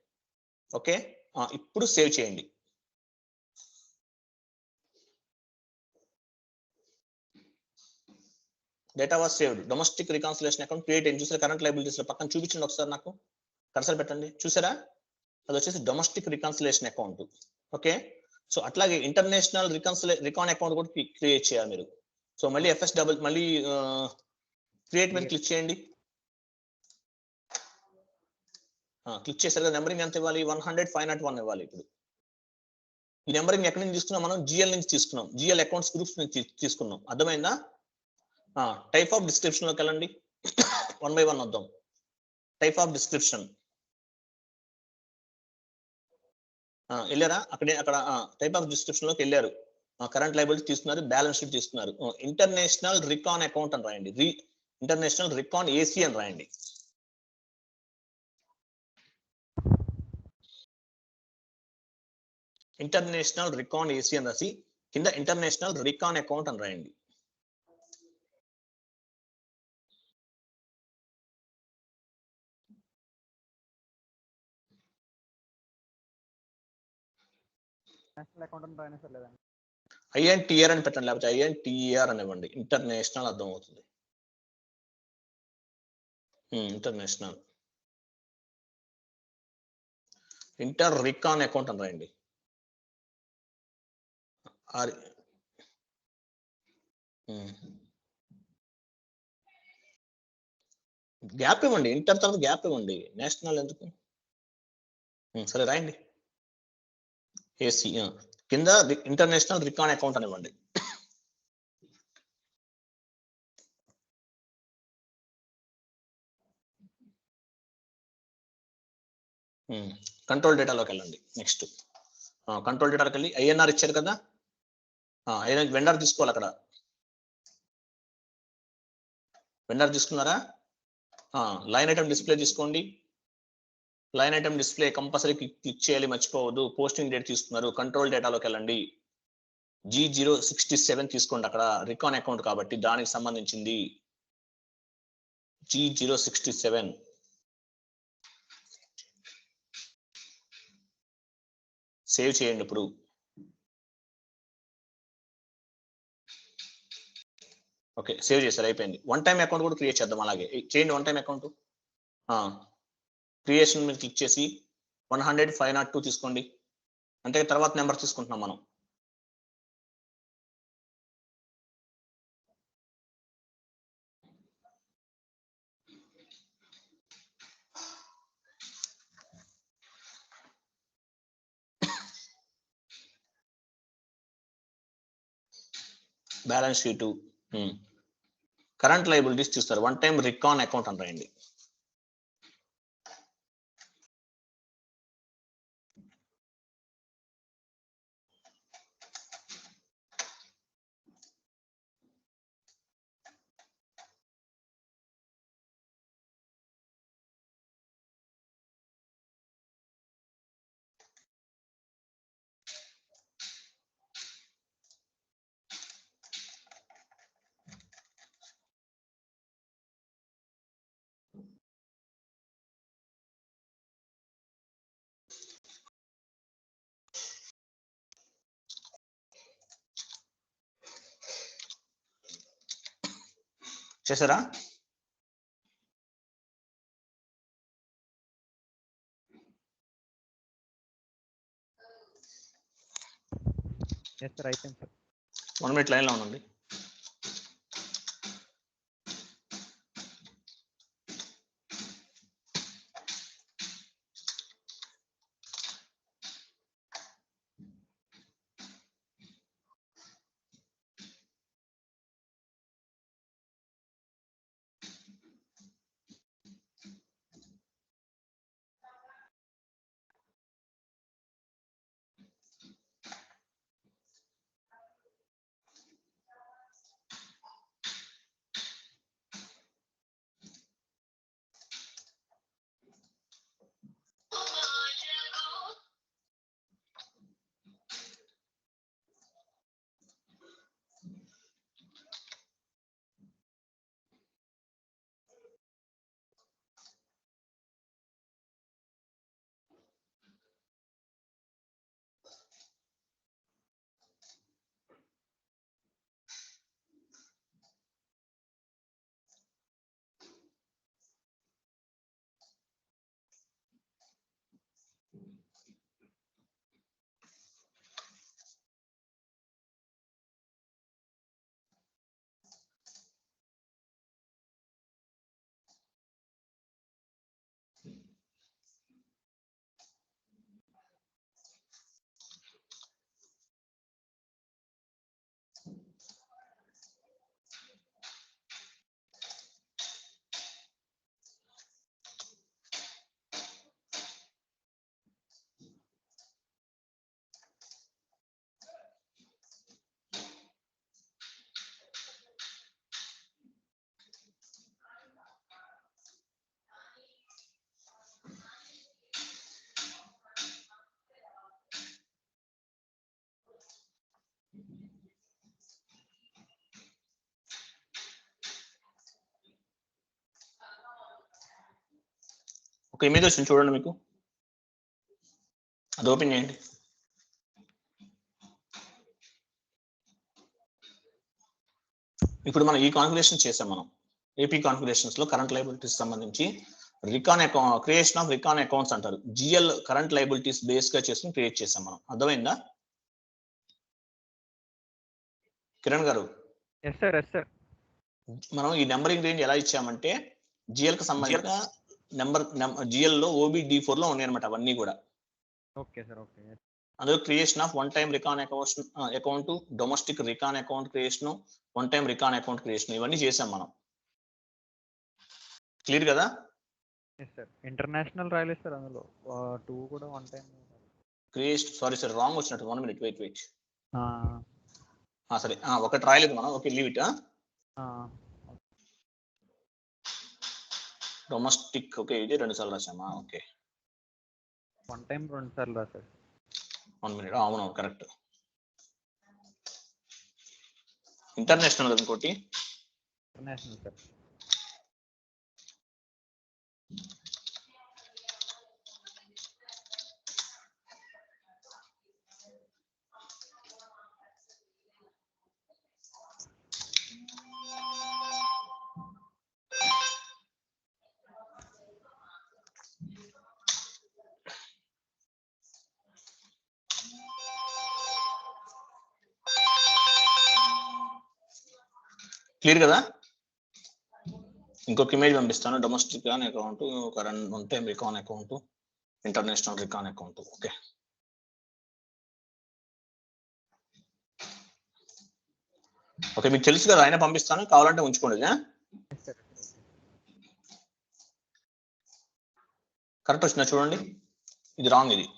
ఓకే, ఇప్పుడు సేవ్ చేయండి. Data was saved. Domestic reconciliation account create అయింది. చూసారా? కరెంట్ లయబిలిటీస్ లో పక్కన చూపించండి ఒకసారి, నాకు కర్సర్ పెట్టండి. చూసారా? అది వచ్చేసి domestic reconciliation account. Okay, so అట్లాగే ఇంటర్నేషనల్ రికాన్ అకౌంట్ కూడా క్రియేట్ చేయాలి మీరు. సో మళ్ళీ మళ్ళీ క్రియేట్ మీద క్లిక్ చేయండి. క్లిక్ చేశారు, నెంబరింగ్ ఎంత ఇవ్వాలి? 100,501 ఇవ్వాలి. ఇప్పుడు ఈ నెంబరింగ్ ఎక్కడి నుంచి తీసుకున్నాం? మనం జిఎల్ నుంచి తీసుకున్నాం, జిఎల్ అకౌంట్స్ గ్రూప్స్ నుంచి తీసుకున్నాం. అర్థమైందా? టైప్ ఆఫ్ డిస్క్రిప్షన్ లోకి వెళ్ళండి, 1 by 1 వద్దాం. టైప్ ఆఫ్ డిస్క్రిప్షన్ వెళ్ళారా? అక్కడ టైప్ ఆఫ్ డిస్క్రిప్షన్ లోకి వెళ్ళారు. కరెంట్ లయబిలిటీ తీసుకున్నారు, బ్యాలెన్స్ షీట్ తీసుకున్నారు. ఇంటర్నేషనల్ రికాన్ అకౌంట్ అని రాయండి, ఇంటర్నేషనల్ రికాన్ ఏసీ అని రాయండి. ఇంటర్నేషనల్ రికాన్ ఏసీ అని రాసి కింద ఇంటర్నేషనల్ రికాన్ అకౌంట్ అని రాయండి. ఐఎన్టీఆర్ అని పెట్టండి, లేకపోతే ఐఎన్టీఆర్ అని ఇవ్వండి. ఇంటర్నేషనల్ అర్థం అవుతుంది. ఇంటర్నేషనల్ ఇంటర్ రికాన్ అకౌంట్ అని రాయండి. గ్యాప్ ఇవ్వండి, ఇంటర్ తర్వాత గ్యాప్ ఇవ్వండి, నేషనల్ ఎందుకు? సరే రాయండి, ఏసీ కింద ఇంటర్నేషనల్ రికాన్ అకౌంట్ అని ఇవ్వండి. కంట్రోల్ డేటాలోకి వెళ్ళండి. నెక్స్ట్ కంట్రోల్ డేటాలోకి వెళ్ళి ఐఎన్ఆర్ ఇచ్చారు కదా, వెండర్ తీసుకోవాలి. అక్కడ వెండర్ తీసుకున్నారా? లైన్ ఐటమ్ డిస్ప్లే తీసుకోండి. Line item display compulsory click చేయాలి, మర్చిపోవద్దు. పోస్టింగ్ డేట్ తీసుకున్నారు, కంట్రోల్ డేటాలోకి వెళ్ళండి. G067 తీసుకోండి. అక్కడ రికాన్ అకౌంట్ కాబట్టి దానికి సంబంధించింది G067. సేవ్ చేయండి. ఇప్పుడు ఓకే, సేవ్ చేశారు, అయిపోయింది. వన్ టైం అకౌంట్ కూడా క్రియేట్ చేద్దాం. అలాగే చేయండి, వన్ టైం అకౌంట్ క్రియేషన్ మీద క్లిక్ చేసి 100,502 తీసుకోండి. అంటే తర్వాత నెంబర్ తీసుకుంటున్నాం మనం. బ్యాలెన్స్ షీట్, కరెంట్ లయబిలిటీస్ చూస్తారు. వన్ టైం రికాన్ అకౌంట్ అని రాయండి. చేశారా? ఎస్ సార్, అయిపోయింది సార్. 1 minute లైన్లో ఉండండి. ఒక ఇమేజ్ వచ్చింది చూడండి, మీకు అది ఓపెన్ చేయండి. ఇప్పుడు మనం ఈ కాన్ఫిగరేషన్ చేసాం. మనం ఏపీ కాన్ఫిగరేషన్స్ లో కరెంట్ లయబిలిటీస్ సంబంధించి recon account, creation of recon accounts అంటారు. జిఎల్ కరెంట్ లయబిలిటీస్ బేస్ గా చేసుకుని క్రియేట్ చేసాం మనం. అర్థమైందా కిరణ్ గారు? Yes sir, yes sir. మనం ఈ నెంబరింగ్ రేంజ్ ఎలా ఇచ్చామంటే జిఎల్ కి సంబంధించిన నెంబర్ జిఎల్ లో OBD4 లో ఉన్నాయి అనమాట అవన్నీ కూడా. Okay sir, okay. అందులో creation of one time recon account, domestic recon account creation, one time recon account creation, ఇవన్నీ చేసాం మనం. క్లియర్ కదా? Yes sir. ఇంటర్నేషనల్ రాయలేదు సార్ అందులో. 2 కూడా one time creation. Sorry sir, wrong వచ్చినట్టు. 1 minute, వెయిట్. ఆ, సరే, ఒకటి రాయలేదు మనం. Okay, leave it. Domestic, okay, ఇది 2 సార్లు రాసామా? ఓకే, వన్ టైం 2 సార్లు రాశారు. 1 minute. అవును, కరెక్ట్. ఇంటర్నేషనల్ కదా ఇంకోటి? International sir. క్లియర్ కదా? ఇంకొక ఇమేజ్ పంపిస్తాను. Domestic account, current, one time recon account, international recon account. Okay, okay, మీకు తెలుసు కదా, ఆయన పంపిస్తాను, కావాలంటే ఉంచుకోండి. కరెక్ట్ వచ్చిందా చూడండి? ఇది రాంగ్. ఇది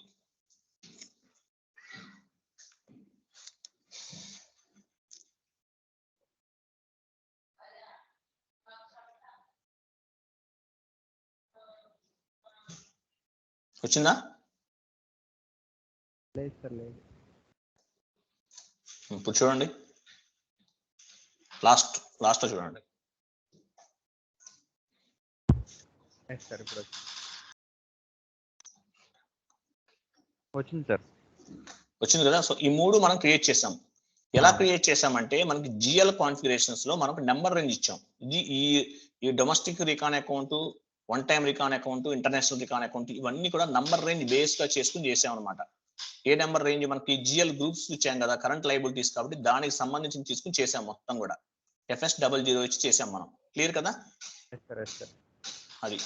వచ్చిందా? లేదు సార్, లేదు. ఇప్పుడు చూడండి, లాస్ట్ చూడండి. ఎస్ సార్, ఇప్పుడు వచ్చింది సార్. వచ్చింది కదా? సో ఈ 3 మనం క్రియేట్ చేసాం. ఎలా క్రియేట్ చేసామంటే మనకి జిఎల్ కాన్ఫిగరేషన్స్ లో మనకు నెంబర్ రేంజ్ ఇచ్చాం. ఇది ఈ domestic recon account, one time recon account, international recon account ఇవన్నీ కూడా నంబర్ రేంజ్ బేస్ గా చేసుకుని చేసాం అనమాట. ఏ నెంబర్ రేంజ్ మనకి జిఎల్ గ్రూప్స్ ఇచ్చాం కదా కరెంట్ లైబిలిటీస్, కాబట్టి దానికి సంబంధించి తీసుకుని చేసాం మొత్తం కూడా. FS00 ఇచ్చి చేసాం మనం. క్లియర్ కదా? అది.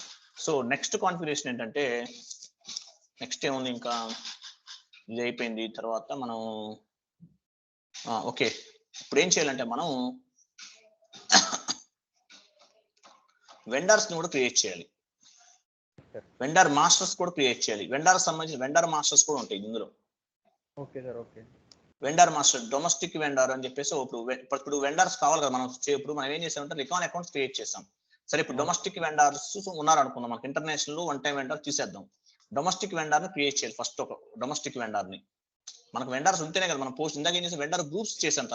సో నెక్స్ట్ కాన్ఫిగరేషన్ ఏంటంటే, నెక్స్ట్ ఏముంది ఇంకా, ఇది అయిపోయింది. తర్వాత మనం ఓకే, ఇప్పుడు ఏం చేయాలంటే మనం వెండర్స్ ని కూడా క్రియేట్ చేయాలి. వెండర్ మాస్టర్స్ కూడా క్రియేట్ చేయాలి. వెండర్ సంబంధించిన వెండర్ మాస్టర్స్ కూడా ఉంటాయి ఇందులో. Okay sir. Okay. Vendor master, domestic vendor అని చెప్పేసి ఇప్పుడు వెండర్స్ కావాలి కదా మనం. ఇప్పుడు మనం ఏం చేసామంటే రికాన్ అకౌంట్స్ క్రియేట్ చేసాం. సరే, ఇప్పుడు డొమెస్టిక్ వెండర్స్ ఉన్నారు అనుకుందాం. మనకి ఇంటర్నేషనల్ వన్ టైం వెండర్ తీసేద్దాం. డొమెస్టిక్ వెండర్ ని క్రియేట్ చేయాలి ఫస్ట్. ఒక డొమెస్టిక్ వెండర్ ని మనకు వెండర్స్ ఉంటేనే కదా మనం పోస్ట్. ఇందాక ఏం చేసాం, వెండర్ గ్రూప్స్ చేసాం.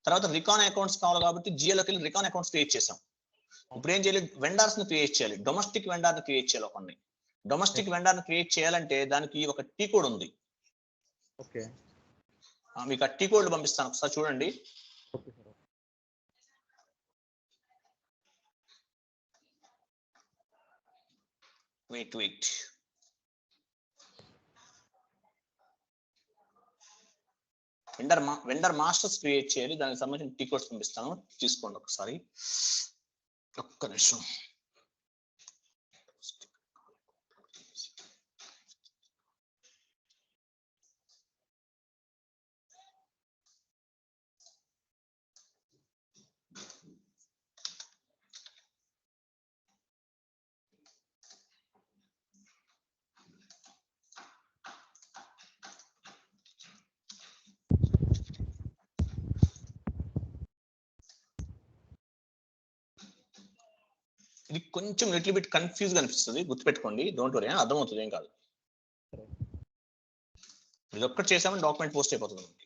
తర్వాత రికాన్ అకౌంట్స్ కావాలి కాబట్టి జియోలోకి వెళ్ళి రికాన్ అకౌంట్స్ క్రియేట్ చేసాం. ఇప్పుడు ఏం చేయాలి, వెండర్స్ ని క్రియేట్ చేయాలి. డొమెస్టిక్ వెండర్ ని క్రియేట్ చేయాలి. ఒకరిని డొమెస్టిక్ వెండర్ ని క్రియేట్ చేయాలంటే దానికి ఒక టీ కోడ్ ఉంది. ఓకే, మీకు ఆ టీ కోడ్ పంపిస్తాను, ఒకసారి చూడండి. Okay sir. Wait vendor masters create చేయాలి. దానికి సంబంధించిన టీ కోడ్స్ పంపిస్తాను, తీసుకోండి ఒకసారి. ఒక్క నిమిషం. ఇది కొంచెం లిటిల్ బిట్ కన్ఫ్యూజ్ గా అనిపిస్తుంది, గుర్తుపెట్టుకోండి. డోంట్ వరీ, అర్థమవుతుంది, ఏం కాదు. ఇది ఒక్కటి చేసామని డాక్యుమెంట్ పోస్ట్ అయిపోతుంది మనకి.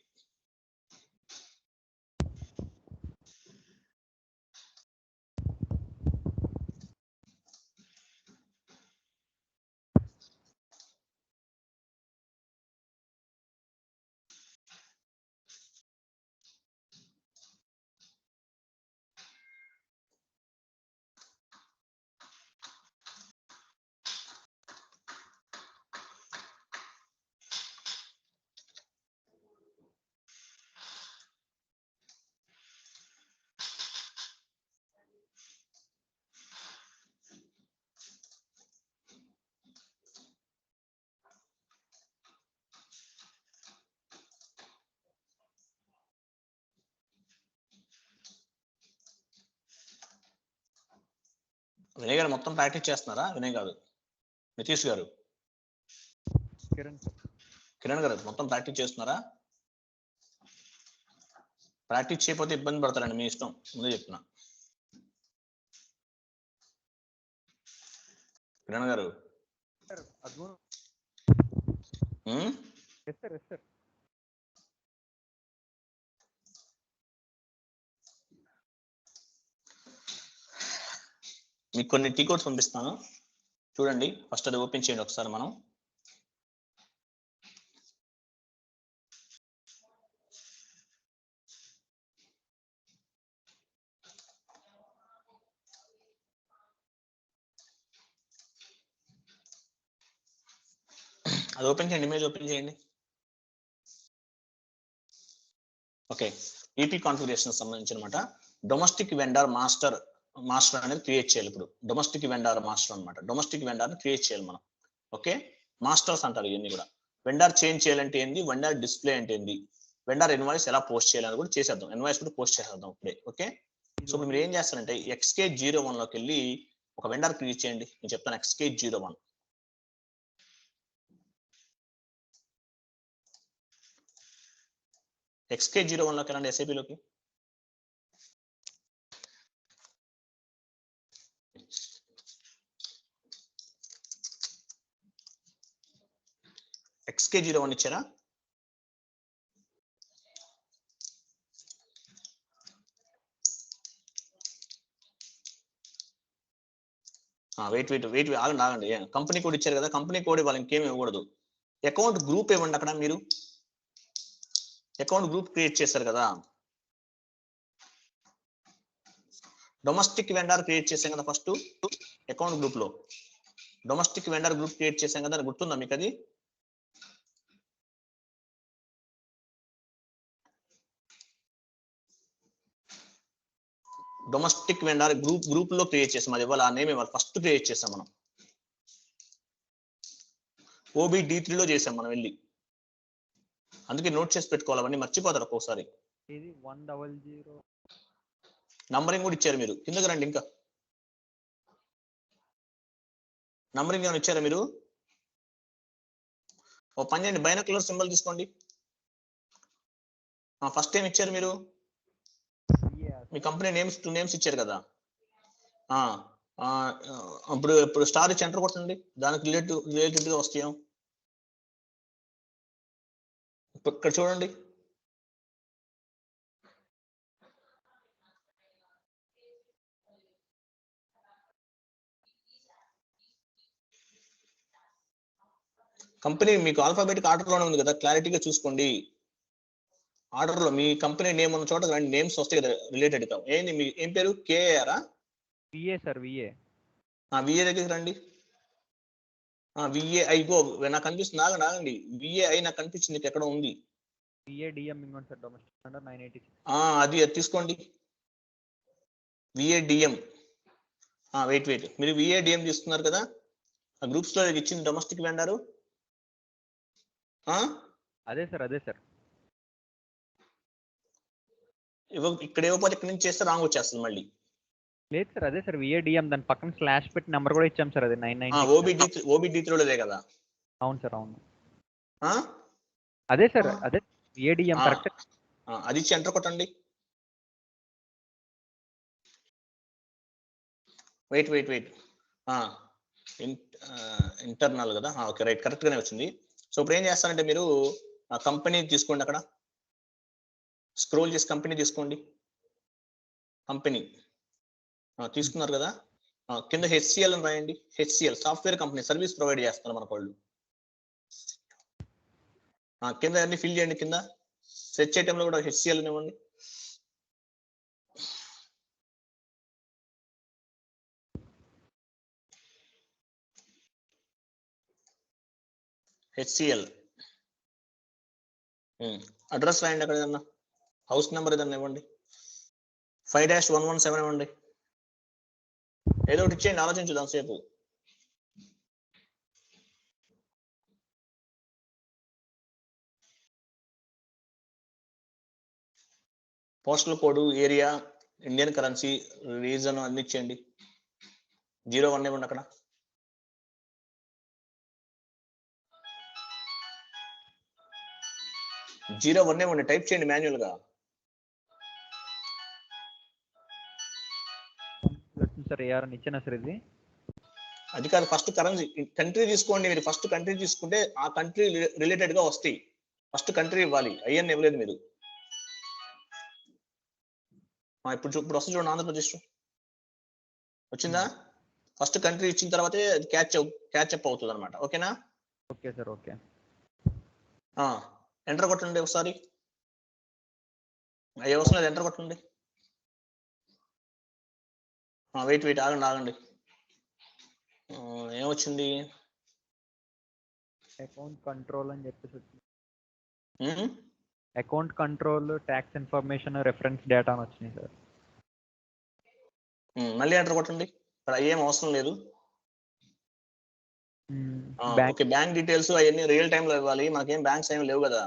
వినయ్ గారు మొత్తం ప్రాక్టీస్ చేస్తున్నారా? వినయ్ గారు, నితీష్ గారు, కిరణ్ గారు మొత్తం ప్రాక్టీస్ చేస్తున్నారా? ప్రాక్టీస్ చేయకపోతే ఇబ్బంది పడతారండి, మీ ఇష్టం, ముందే చెప్తున్నా. కిరణ్ గారు, మీకు కొన్ని టీ కోడ్స్ పంపిస్తాను, చూడండి. ఫస్ట్ అది ఓపెన్ చేయండి ఒకసారి. మనం అది ఓపెన్ చేయండి, ఇమేజ్ ఓపెన్ చేయండి. ఓకే, ఈపీ కాన్ఫిగరేషన్ సంబంధించి అనమాట. డొమెస్టిక్ వెండర్ మాస్టర్ అనేది క్రియేట్ చేయాలి. ఇప్పుడు డొమెస్టిక్ వెండర్ మాస్టర్ అనమాట. డొమెస్టిక్ వెండర్ ని క్రియేట్ చేయాలి మనం. ఓకే, మాస్టర్స్ అంటారు ఇవన్నీ కూడా. వెండర్ చేంజ్ చేయాలంటే ఏంది, వెండర్ డిస్ప్లే అంటే ఏంది, వెండర్ ఇన్వాయిస్ ఎలా పోస్ట్ చేయాలని కూడా చేసేద్దాం. ఇన్వాయిస్ కూడా పోస్ట్ చేసేద్దాం ఇప్పుడే. ఓకే, సో మీరు ఏం చేస్తారంటే XK01 లోకి వెళ్ళి ఒక వెండర్ క్రియేట్ చేయండి. నేను చెప్తాను, XK01. XK01 లోకి వెళ్ళండి, SAP లోకి. XK01 ఇచ్చారా? వెయిట్ ఆగండి. కంపెనీ కోడ్ ఇచ్చారు కదా, కంపెనీ కోడ్ ఇవ్వాలి, ఇంకేమి ఇవ్వకూడదు. అకౌంట్ గ్రూప్ ఇవ్వండి అక్కడ మీరు. అకౌంట్ గ్రూప్ క్రియేట్ చేశారు కదా, డొమెస్టిక్ వెండర్ క్రియేట్ చేసాం కదా ఫస్ట్ అకౌంట్ గ్రూప్ లో. డొమెస్టిక్ వెండర్ గ్రూప్ క్రియేట్ చేసాం కదా, గుర్తుందా మీకు అది? డొమెస్టిక్ వెండర్ గ్రూప్ లో క్రియేట్ చేసాం, అది ఇవ్వాలి, ఆ నేమ్ ఇవ్వాలి, ఫస్ట్ క్రియేట్ చేసాం మనం. OBD3 లో చేసాం మనం వెళ్ళి, అందుకే నోట్ చేసి పెట్టుకోవాలి, అవన్నీ మర్చిపోతారు ఒక్కోసారి. ఇది 100 నంబరింగ్ కూడా ఇచ్చారు మీరు, కిందకి రండి. ఇంకా నంబరింగ్ ఏమైనా ఇచ్చారా మీరు? ఓ పని చేయండి, బైనాక్యులర్ సింబల్ తీసుకోండి. ఫస్ట్ ఏం ఇచ్చారు మీరు? మీ కంపెనీ నేమ్స్ 2 నేమ్స్ ఇచ్చారు కదా. ఇప్పుడు స్టార్ ఇచ్చి ఎంటర్ కొట్టండి, దానికి రిలేటెడ్ గా వస్తాయి. ఇక్కడ చూడండి, కంపెనీ మీకు ఆల్ఫాబెటిక్ ఆర్డర్ లోనే ఉంది కదా, క్లారిటీగా చూసుకోండి. ఆర్డర్ లో మీ కంపెనీ నేమ్ ఉన్న చోట రెండు నేమ్స్ వస్తాయి కదా రిలేటెడ్ గా. ఏంది మీ ఏం పేరు? KR? VA sir, VA. VA దగ్గరికి రండి. విఏఐ గో నాకు కనిపిస్తుంది, ఆగండి. విఏఐ నాకు కనిపించింది, ఎక్కడ ఉంది? విఏడిఎం ఇంకోటి సార్, డొమెస్టిక్ వెండర్ 986. అది తీసుకోండి, విఏడిఎం. వెయిట్ మీరు విఏడిఎం తీసుకున్నారు కదా, ఆ గ్రూప్స్ లో ఇచ్చింది డొమెస్టిక్ వెండర్. అదే సార్. ఇక్కడ ఇవ్వకపోతే ఇక్కడ నుంచి చేస్తే రాంగ్ వచ్చేస్తుంది మళ్ళీ. లేదు సార్, అదే సార్ విఏడిఎం, దాని పక్కన స్లాష్ పెట్టి నెంబర్ కూడా ఇచ్చాం సార్, అది 996. OBD3 లోదే కదా? అవును సార్, అవును. అదే సార్, అదే విఏడిఎం కరెక్ట్. అది ఇచ్చి ఎంటర్ కొట్టండి. వెయిట్ ఇంటర్నల్ కదా, ఓకే రైట్, కరెక్ట్ గానే వచ్చింది. సో ఇప్పుడు ఏం చేస్తారంటే మీరు కంపెనీ తీసుకోండి, అక్కడ స్క్రోల్ చేసి కంపెనీ తీసుకోండి. కంపెనీ తీసుకున్నారు కదా, కింద HCL అని రాయండి. HCL software company, service provide చేస్తున్నారు మనకు వాళ్ళు. కింద అన్ని ఫిల్ చేయండి, కింద సెర్చ్ ఐటెంలో కూడా HCL ఇవ్వండి. HCL అడ్రస్ రాయండి, అక్కడ ఏదన్నా హౌస్ నెంబర్ ఏదన్నా ఇవ్వండి, 5-117 ఇవ్వండి, ఏదో ఒకటి ఇచ్చేయండి, ఆలోచించుదాం సేపు. Postal code, area, Indian currency, reason అన్ని ఇచ్చేయండి. 01 ఇవ్వండి, అక్కడ 01 ఇవ్వండి, టైప్ చేయండి మాన్యువల్ గా. సార్ ఏఆర్ అని ఇచ్చిన సార్ ఇది. అది కాదు, ఫస్ట్ కరెన్సీ కంట్రీ తీసుకోండి. మీరు ఫస్ట్ కంట్రీ తీసుకుంటే ఆ కంట్రీ రిలేటెడ్ గా వస్తాయి. ఫస్ట్ కంట్రీ ఇవ్వాలి, అయ్యని ఇవ్వలేదు మీరు. ఇప్పుడు వస్తుంది చూడండి, ఆంధ్రప్రదేశ్ వచ్చిందా? ఫస్ట్ కంట్రీ ఇచ్చిన తర్వాతే అది క్యాచ్ అప్ అవుతుంది అనమాట. ఓకేనా? Okay sir, okay. ఎంటర్ కొట్టండి ఒకసారి, ఏ వస్తుంది ఎంటర్ కొట్టండి. వెయిట్ ఆగండి. ఏమొచ్చింది? అకౌంట్ కంట్రోల్ అని చెప్పేసి, account control, tax information, reference data అని వచ్చినాయి సార్. మళ్ళీ ఎంటర్ కొట్టండి, ఇక్కడ ఏం అవసరం లేదు. ఓకే, బ్యాంక్ డీటెయిల్స్ అవన్నీ రియల్ టైమ్ లో ఇవ్వాలి, మనకేం బ్యాంక్స్ ఏమి లేవు కదా.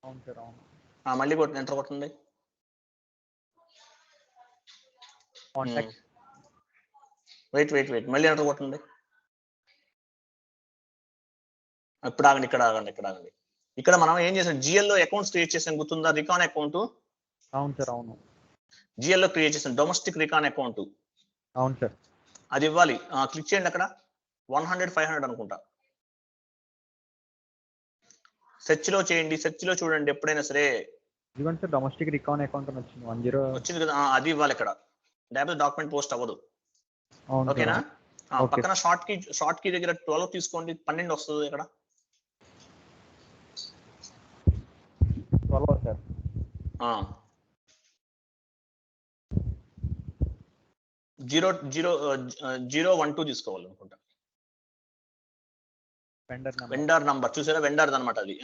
అవును సార్, అవును. మళ్ళీ ఎంటర్ కొట్టండి. వెయిట్ మళ్ళీ ఎంటర్ కొట్టండి. ఇప్పుడు ఆగండి, ఇక్కడ ఆగండి. ఇక్కడ మనం ఏం చేసాం, GL లో అకౌంట్స్ క్రియేట్ చేసాం, గుర్తుందా? Recon account. అవును సార్, అవును. GL లో క్రియేట్ చేసాం డొమెస్టిక్ రికాన్ అకౌంట్. అవును సార్. అది ఇవ్వాలి. క్లిక్ చేయండి, అక్కడ 100, 500 అనుకుంటా. సెర్చ్ లో చేయండి, సెర్చ్ లో చూడండి ఎప్పుడైనా సరే. ఇదిగోండి సార్, డొమెస్టిక్ రికాన్ అకౌంట్ అని వచ్చింది, 10 వచ్చింది కదా, అది ఇవ్వాలి ఇక్కడ. లేకపోతే డాక్యుమెంట్ పోస్ట్ అవ్వదు. ఓకేనా? పక్కన షార్ట్ కీ దగ్గర 12 తీసుకోండి, 12 వస్తుంది ఇక్కడ. 12 సార్. 001 తీసుకోవాలనుకుంటా. వెండర్ నంబర్ చూసారా, వెండర్ అనమాట అది.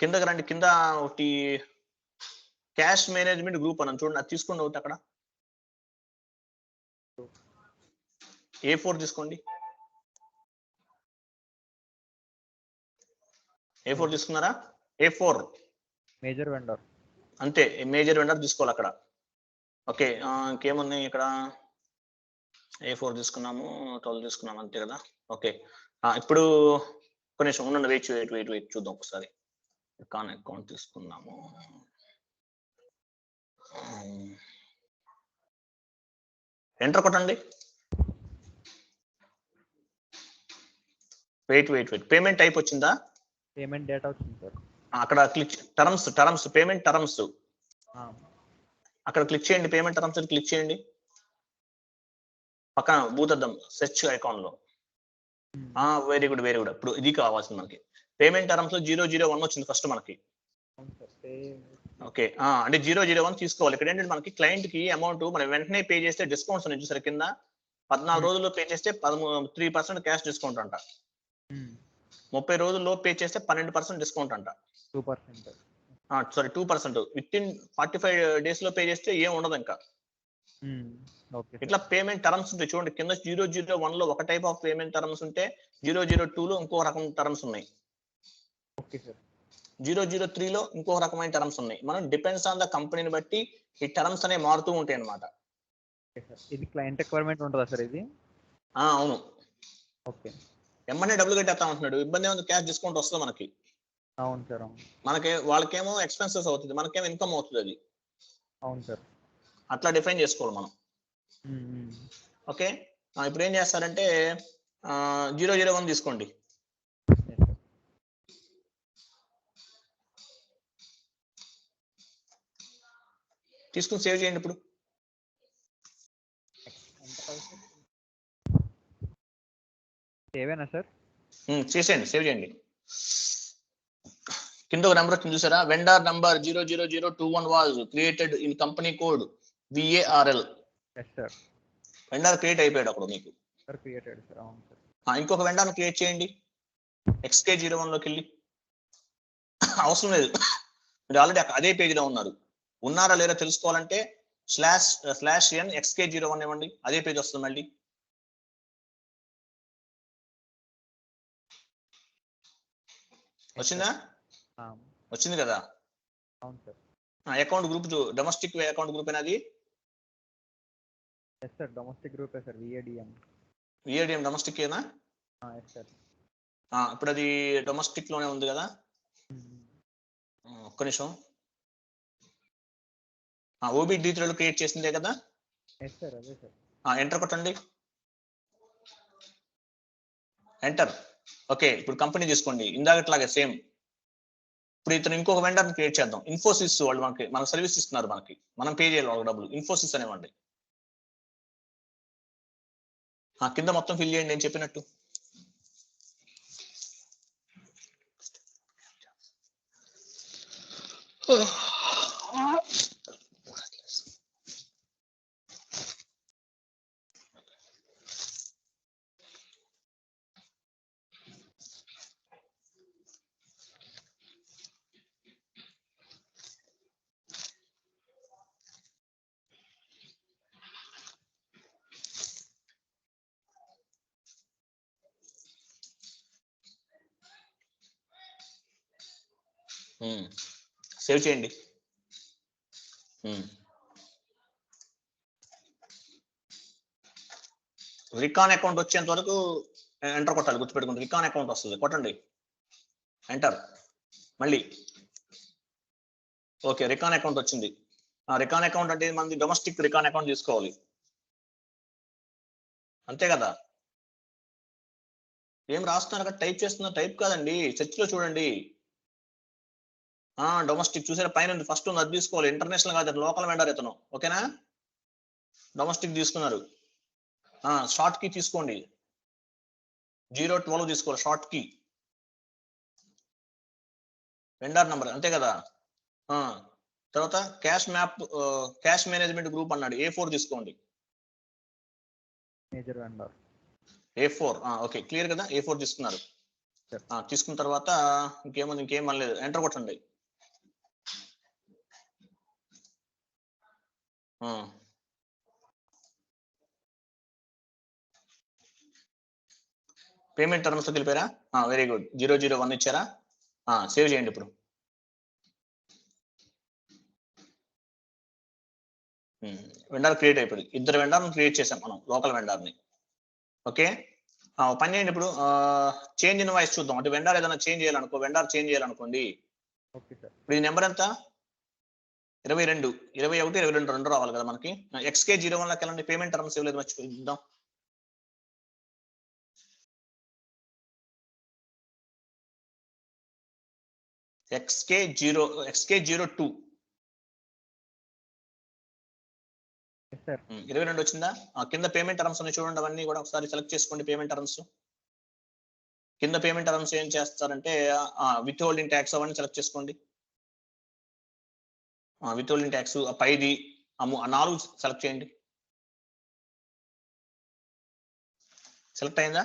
కిందకి రండి, కింద ఒకటి క్యాష్ మేనేజ్మెంట్ గ్రూప్ అని చూడండి, అది తీసుకోండి ఒకటి అక్కడ. A4 తీసుకోండి. A4 తీసుకున్నారా? A4 మేజర్ వెండర్, అంతే, మేజర్ వెండర్ తీసుకోవాలి అక్కడ. ఓకే, ఇంకేమున్నాయి ఇక్కడ? A4 తీసుకున్నాము, 12 తీసుకున్నాము, అంతే కదా. ఓకే, ఇప్పుడు కొంచెం ఉండండి, వెయిట్ చూద్దాం ఒకసారి. అకౌంట్ తీసుకున్నాము. ఎంటర్ కొట్టండి. వెయిట్ పేమెంట్ టైప్ వచ్చిందా? పేమెంట్ డేటా వచ్చింది సార్. అక్కడ క్లిక్ టర్మ్స్ పేమెంట్ టర్మ్స్ అక్కడ క్లిక్ చేయండి. పేమెంట్ టర్మ్స్ క్లిక్ చేయండి. పక్కన భూతద్దం సెర్చ్ అకౌంట్ లో. Very good. ఇప్పుడు ఇది కావాల్సింది మనకి. పేమెంట్ టర్మ్స్ లో 001 వచ్చింది ఫస్ట్ మనకి. ఓకే, అంటే 001 తీసుకోవాలి. ఇక్కడ ఏంటంటే మనకి క్లయింట్ కి అమౌంట్ మనం వెంటనే పే చేస్తే డిస్కౌంట్స్ ఉన్నాయి చూసారు కింద. 14 రోజుల్లో పే చేస్తే 3% క్యాష్ డిస్కౌంట్ అంట. 30 రోజుల్లో పే చేస్తే 12% డిస్కౌంట్ అంట. 2%. సారీ 2%. విత్ ఇన్ 45 days లో పే చేస్తే ఏం ఉండదు ఇంకా. ఇట్లా పేమెంట్ టర్మ్స్ ఉంటాయి చూడండి కింద. 001 లో ఒక టైప్ ఆఫ్ పేమెంట్ టర్మ్స్ ఉంటే 002 లో ఇంకో రకం టర్మ్స్ ఉన్నాయి. 003 లో ఇంకో రకమైన టర్మ్స్ ఉన్నాయి. మనం డిపెండ్స్ ఆన్ ద కంపెనీని బట్టి ఈ టర్మ్స్ అనేవి మారుతూ ఉంటాయి అన్నమాట. ఇది క్లయింట్ రిక్వైర్మెంట్ ఉంటుందా సార్ ఇది? అవును. ఓకే, ఎమ్మనే డబ్బులు కట్టేస్తా ఉంటున్నాడు, ఇబ్బంది ఉంది, క్యాష్ డిస్కౌంట్ వస్తుంది మనకి. అవును సార్. మనకి వాళ్ళకేమో ఎక్స్పెన్సెస్ అవుతుంది, మనకేమో ఇన్కమ్ అవుతుంది అది. అవును సార్. అట్లా డిఫైన్ చేసుకోవాలి మనం. ఓకే, ఇప్పుడు ఏం చేస్తారంటే 001 తీసుకోండి. తీసుకుని సేవ్ చేయండి. ఇప్పుడు సేవేనా సార్? చేసేయండి, సేవ్ చేయండి. కింద ఒక నెంబర్ వచ్చింది చూసారా, vendor number 00021 was created in company code VARL. Vendor create అయిపోయాడు అప్పుడు మీకు. ఇంకొక వెండర్ క్రియేట్ చేయండి. XK01 లోకి వెళ్ళి. అవసరం లేదు, మీరు ఆల్రెడీ అదే పేజీలో ఉన్నారు. ఉన్నారా లేరా తెలుసుకోవాలంటే /n XK01 ఇవ్వండి, అదే పేజ్ వస్తుంది మళ్ళీ. వచ్చిందా? వచ్చింది కదా. అవును sir. Account group domestic account group అది. సార్ డొమెస్టిక్ గ్రూపే సార్. VADM డొమెస్టిక్ ఏనా? ఇప్పుడు అది డొమెస్టిక్ లోనే ఉంది కదా. ఒక్క నిమిషం. OBD3 క్రియేట్ చేసిందే కదా. ఎంటర్ కొట్టండి. ఎంటర్. ఓకే, ఇప్పుడు కంపెనీ తీసుకోండి ఇందాకట్లాగే సేమ్. ఇప్పుడు ఇతను ఇంకొక వెండర్ క్రియేట్ చేద్దాం. ఇన్ఫోసిస్ వాళ్ళు మన సర్వీస్ ఇస్తున్నారు, మనం పే చేయాలి వాళ్ళకి డబ్బులు. ఇన్ఫోసిస్ అనేవ్వండి. కింద మొత్తం ఫిల్ చేయండి నేను చెప్పినట్టు. సేవ్ చేయండి. రికాన్ అకౌంట్ వచ్చేంత వరకు ఎంటర్ కొట్టాలి, గుర్తుపెట్టుకోండి. రికాన్ అకౌంట్ వస్తుంది, కొట్టండి ఎంటర్. మళ్ళీ ఓకే, రికాన్ అకౌంట్ వచ్చింది. రికాన్ అకౌంట్ అంటే మనది డొమెస్టిక్ రికాన్ అకౌంట్ తీసుకోవాలి, అంతే కదా. ఏం రాస్తున్నారు అక్కడ? టైప్ చేస్తున్నా? టైప్ కాదండి, సెర్చ్ లో చూడండి. డొమెస్టిక్ చూసారా పైన ఫస్ట్ ఉంది, అది తీసుకోవాలి. ఇంటర్నేషనల్ కాదు, లోకల్ వెండర్ ఇతను. ఓకేనా, డొమెస్టిక్ తీసుకున్నారు. షార్ట్ కీ తీసుకోండి, 012 తీసుకోవాలి షార్ట్ కీ. వెండార్ నంబర్ అంతే కదా. తర్వాత cash map, cash management group అన్నాడు, A4 తీసుకోండి. Major vendor A4 okay clear కదా. A4 తీసుకున్నారు. తీసుకున్న తర్వాత ఇంకేముంది, ఇంకేం అనలేదు, ఎంటర్ కొట్టండి. పేమెంట్ టర్మ్స్ తెలిపారా? Very good. 001 ఇచ్చారా? సేవ్ చేయండి. ఇప్పుడు వెండర్ క్రియేట్ అయిపోయింది. ఇద్దరు వెండర్ని క్రియేట్ చేసాం మనం, లోకల్ వెండర్ని. ఓకే, పని చేయండి. ఇప్పుడు చేంజ్ ఇన్ వాయిస్ చూద్దాం. అంటే వెండర్ ఏదైనా చేంజ్ చేయాలనుకో, వెండర్ చేంజ్ చేయాలనుకోండి. ఇప్పుడు ఈ నెంబర్ ఎంత? 22, 21, 22 రెండు రావాలి కదా మనకి. XK01 లోకి వెళ్ళండి. పేమెంట్ టర్మ్స్ ఇవ్వలేదు, మర్చిపోయిందాం. XK02 22 వచ్చిందా? కింద పేమెంట్ టర్మ్స్ ఉన్నాయి చూడండి, అవన్నీ కూడా ఒకసారి సెలెక్ట్ చేసుకోండి. పేమెంట్ టర్మ్స్ కింద పేమెంట్ టర్మ్స్ ఏం చేస్తారంటే విత్ హోల్డింగ్ ట్యాక్స్ అవన్నీ సెలెక్ట్ చేసుకోండి. విత్ హోల్డింగ్ ట్యాక్స్ పైది 4 సెలెక్ట్ చేయండి. సెలెక్ట్ అయిందా?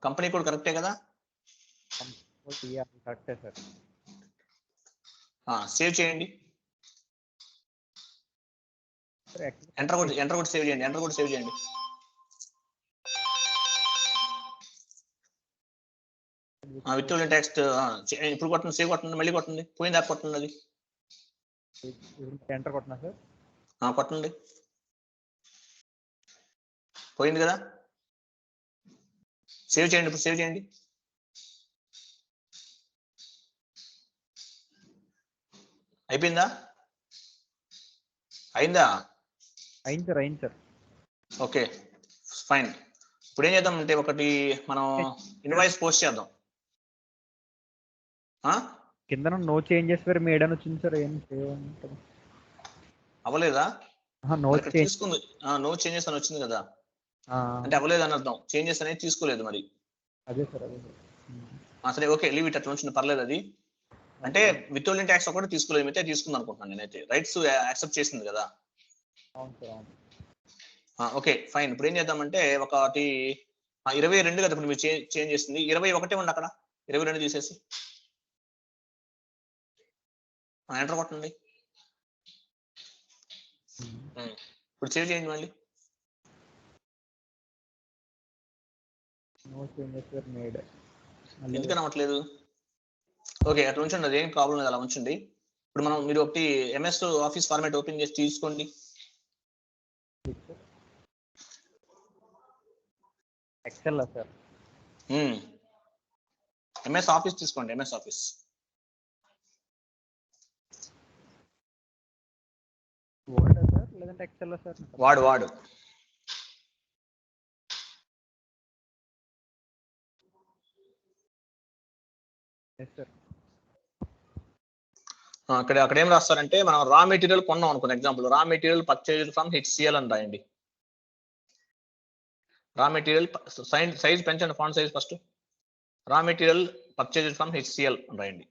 కంపెనీ కోడ్ కరెక్టే కదా? కరెక్టే సార్. సేవ్ చేయండి. ఎంటర్ కొట్టి సేవ్ చేయండి. ఎంటర్ కొట్టి సేవ్ చేయండి. విత్ హోల్డింగ్ ట్యాక్స్ ఇప్పుడు కొట్టండి, సేవ్ కొట్టండి, మళ్ళీ కొట్టండి. పోయిందా? కొట్టండి, అది ఎంటర్ కొట్టినా సార్. కొట్టండి, పోయింది కదా. సేవ్ చేయండి. ఇప్పుడు సేవ్ చేయండి. అయిపోయిందా? అయిందా? అయింది సార్, అయింది సార్. Okay fine. ఇప్పుడు ఏం చేద్దాం అంటే, ఒకటి మనం ఇన్వాయిస్ పోస్ట్ చేద్దాం. కింద నో చేంజెస్ వేర్ మేడ్ అని వచ్చింది సార్. ఏం అవ్వలేదా? తీసుకుంది. నో చేంజెస్ అని వచ్చింది కదా, అంటే అవ్వలేదు అని అర్థం. చేంజెస్ అనేది తీసుకోలేదు మరి. అదే సార్, అదే సార్. సరే ఓకే, లీవ్ ఇట్ అట్లా ఉంచిన పర్లేదు. అది అంటే విత్ హోల్డింగ్ ట్యాక్స్ ఒకటి తీసుకోలేదు, అయితే తీసుకుంది అనుకుంటున్నాను నేనైతే. రైట్స్ యాక్సెప్ట్ చేసింది కదా. అవును సార్, అవును. Okay fine. ఇప్పుడు ఏం చేద్దామంటే, ఒకటి 22 కదా ఇప్పుడు మీరు చేంజ్ చేసింది. 21 ఉంది అక్కడ, 22 తీసేసి ఎంటర్ కొట్టండి. ఇప్పుడు సేవ్ చేయండి మళ్ళీ. ఎందుకని అవ్వట్లేదు? ఓకే అట్లా ఉంచండి, అది ఏం ప్రాబ్లం లేదు, అలా ఉంచండి. ఇప్పుడు మీరు ఒకటి MS ఆఫీస్ ఫార్మాట్ ఓపెన్ చేసి తీసుకోండి. Excel sir. MS ఆఫీస్ తీసుకోండి. MS ఆఫీస్ వర్డ్ సార్, లేదంటే ఎక్సెల్ సార్? వాడు అక్కడ ఏం రాస్తారంటే, మనం రా మెటీరియల్ కొన్నాం అనుకోండి. Example, raw material purchased from HCL అని రాయండి. రా మెటీరియల్ సైజ్ పెంచండి, font size first. Raw material purchased from HCL అని రాయండి.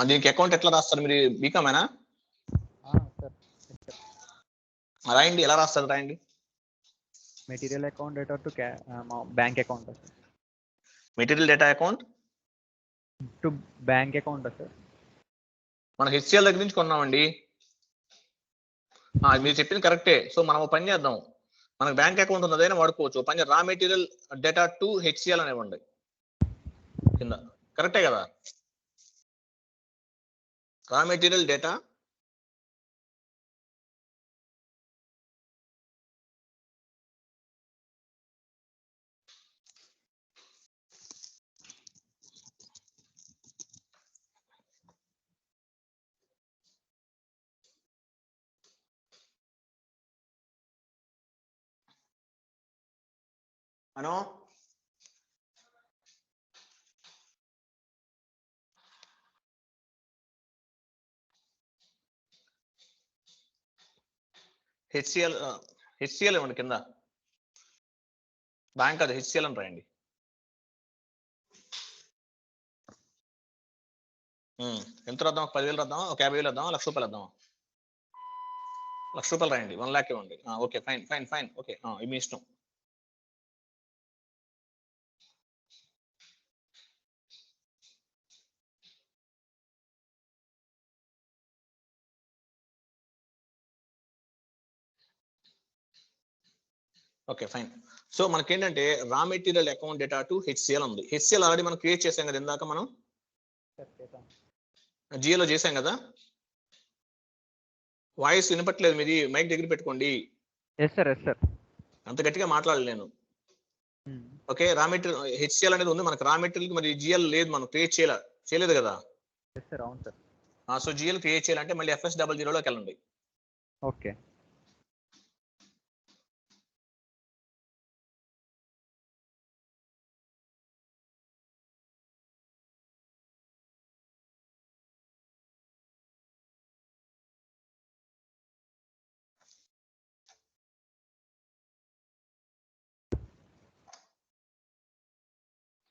దీనికి అకౌంట్ ఎట్లా రాస్తారు మీరు? బీకామేనా? రాయండి, ఎలా రాస్తారు రాయండి. Material account data to bank account. Material data account to bank account sir. మనం HCL దగ్గర నుంచి కొన్నామండి. మీరు చెప్పింది కరెక్టే. సో మనం పని చేద్దాం, మనకు బ్యాంక్ అకౌంట్ ఉంది, అదైనా వాడుకోవచ్చు. పని raw material data to HCL అనేవ్వండి కింద. కరెక్టే కదా? రా మెటీరియల్ డేటా అను హెచ్సిఎల్ ఇవ్వండి కింద, బ్యాంక్ అది హెచ్సిఎల్ అని రాయండి. ఎంత రాద్దాం? 10,000 రాద్దామా, ఒక 50,000 వద్దామా, ₹1,00,000 వద్దామా? ₹1,00,000 రాయండి, 1 lakh ఇవ్వండి. Okay fine fine fine, okay ఇది మీ ఇష్టం. Okay fine. సో మనకి ఏంటంటే raw material account data to HCl ఉంది. హెచ్సిఎల్ ఆల్రెడీ మనం క్రియేట్ చేసాం కదా ఇందాక, మనం జియోలో చేసాం కదా. వాయిస్ వినపట్లేదు మీది, మైక్ దగ్గర పెట్టుకోండి. అంత గట్టిగా మాట్లాడలేను. ఓకే, రా మెటీరియల్ హెచ్సిఎల్ అనేది ఉంది మనకు. రా మెటీరియల్ మరి జిఎల్ లేదు, మనం క్రియేట్ చేయలేదు కదా. సో జిఎల్ క్రియేట్ చేయాలంటే మళ్ళీ FS00లోకి వెళ్ళండి. ఓకే,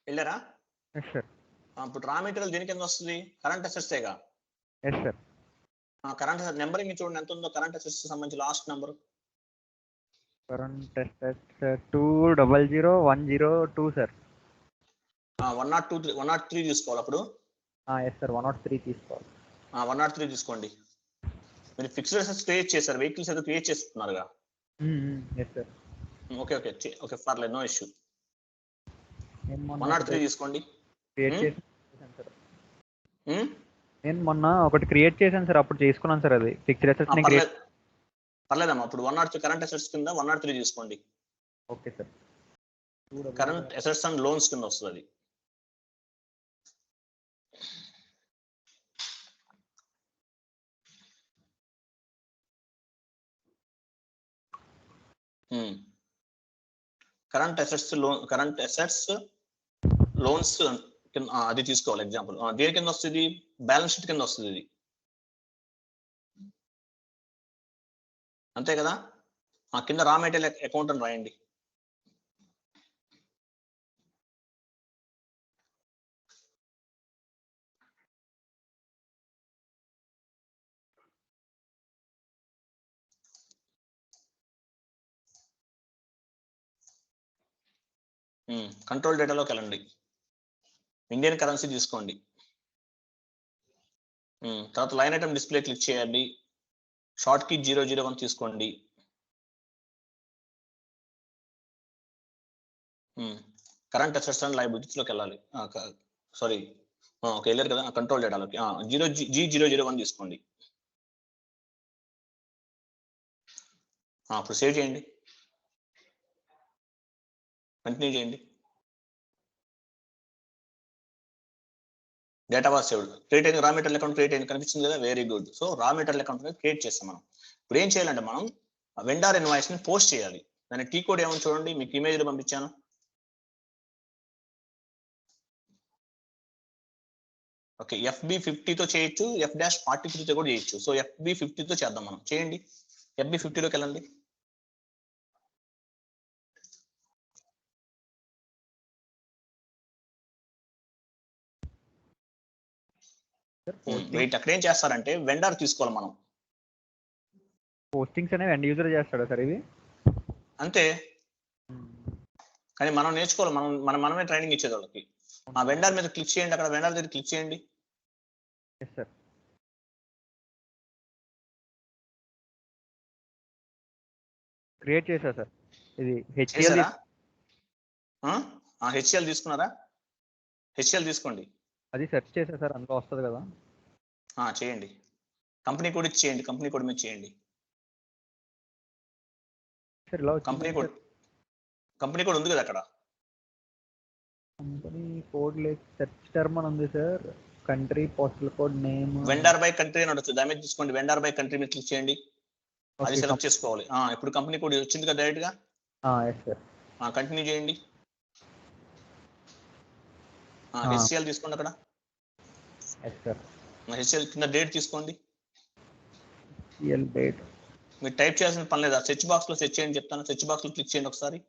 వెళ్ళారా? ఇప్పుడు రా మెటీరియల్ దీని కింద వస్తుంది, కరెంట్ అసెట్సేగా. కరెంట్ అసెట్ నెంబరింగ్ చూడండి ఎంత ఉందో. కరెంట్ అసెట్స్ సంబంధించి last number current assets 200,102 sir. 103 తీసుకోవాలి అప్పుడు. 103 తీసుకోవాలి. 103 తీసుకోండి. మీరు ఫిక్స్డ్ అసెట్స్ క్రియేట్ చేశారు, వెహికల్స్ ఏదో క్రియేట్ చేస్తున్నారుగా. ఓకే ఓకే ఓకే పర్లేదు, నో ఇష్యూ. 103 తీసుకోండి. నేను మొన్న ఒకటి క్రియేట్ చేశాను సార్, అప్పుడు చేసుకున్నాను సార్. అది ఫిక్స్డ్ అసెట్స్ పర్లేదమ్మా. ఇప్పుడు 103 కరెంట్ అసెట్స్ కింద 103 తీసుకోండి. Okay sir. Current assets and loans కింద వస్తుంది అది. కరెంట్ అసెట్స్ లోన్స్ అది తీసుకోవాలి ఎగ్జాంపుల్. దేని కింద వస్తుంది? బ్యాలెన్స్ షీట్ కింద వస్తుంది ఇది, అంతే కదా. కింద రా మెటీరియల్ అకౌంట్ అని రాయండి. కంట్రోల్ డేటాలోకి వెళ్ళండి, ఇండియన్ కరెన్సీ తీసుకోండి. తర్వాత లైన్ ఐటమ్ డిస్ప్లే క్లిక్ చేయండి, షార్ట్ కీ 001 తీసుకోండి. కరెంట్ అసెట్స్ అండ్ లయబిలిటీస్ లోకి వెళ్ళాలి. సారీ, ఓకే వెళ్ళారు కదా. కంట్రోల్ డేటాలోకి G001 తీసుకోండి. అప్పుడు సేవ్ చేయండి, కంటిన్యూ చేయండి. Data was saved. క్రియేట్ అయిన రా మెటీరియల్ అకౌంట్ క్రియేట్ అయింది, కనిపిస్తుంది కదా. Very good. So raw material account create చేస్తాం మనం. ఇప్పుడు ఏం చేయాలంటే మనం వెండార్ ఇన్వాయిస్ ని పోస్ట్ చేయాలి. దాని టీ కోడ్ ఏమని చూడండి, మీకు ఇమేజ్ లో పంపించాను. ఓకే, FB50తో చేయొచ్చు, F-43తో కూడా చేయొచ్చు. సో FB50తో చేద్దాం మనం. చేయండి, FB50లోకి వెళ్ళండి. వెయిట్, అక్కడ ఏం చేస్తారంటే వెండర్ తీసుకోవాలి మనం. పోస్టింగ్స్ అనేవి ఎండ్ యూజర్ చేస్తాడా సార్ ఇవి? అంతే, కానీ మనం నేర్చుకోవాలి, మనమే ట్రైనింగ్ ఇచ్చేది వాళ్ళకి. ఆ వెండర్ మీద క్లిక్ చేయండి, అక్కడ వెండర్ దగ్గర క్లిక్ చేయండి. క్రియేట్ చేసా సార్. ఇది హెచ్సిఎల్ తీసుకున్నారా? హెచ్సిఎల్ తీసుకోండి. అది సెర్చ్ చేసా సార్, అందులో వస్తుంది కదా. చేయండి, కంపెనీ కోడ్ ఇచ్చి చేయండి, కంపెనీ కోడ్ మీద చేయండి. కంపెనీ కోడ్ ఉంది కదా అక్కడ. కంపెనీ కోడ్ లేదు, సెర్చ్ టర్మ్ అని ఉంది sir. Country, postal code, name, vendor by country అని ఉండొచ్చు, దాని మీద తీసుకోండి. వెండర్ బై కంట్రీ మీద క్లిక్ చేయండి, అది సెలెక్ట్ చేసుకోవాలి. ఇప్పుడు కంపెనీ కోడ్ వచ్చింది కదా డైరెక్ట్ గా. కంటిన్యూ చేయండి. హెచ్సిఎల్ తీసుకోండి అక్కడ. Yes sir. హెచ్సిఎల్ కింద డేట్ తీసుకోండి. డేట్ మీరు టైప్ చేయాల్సిన పని లేదా, సెర్చ్ బాక్స్ లో సెర్చ్ చేయండి చెప్తాను. సెర్చ్ బాక్స్ లో క్లిక్ చేయండి ఒకసారి.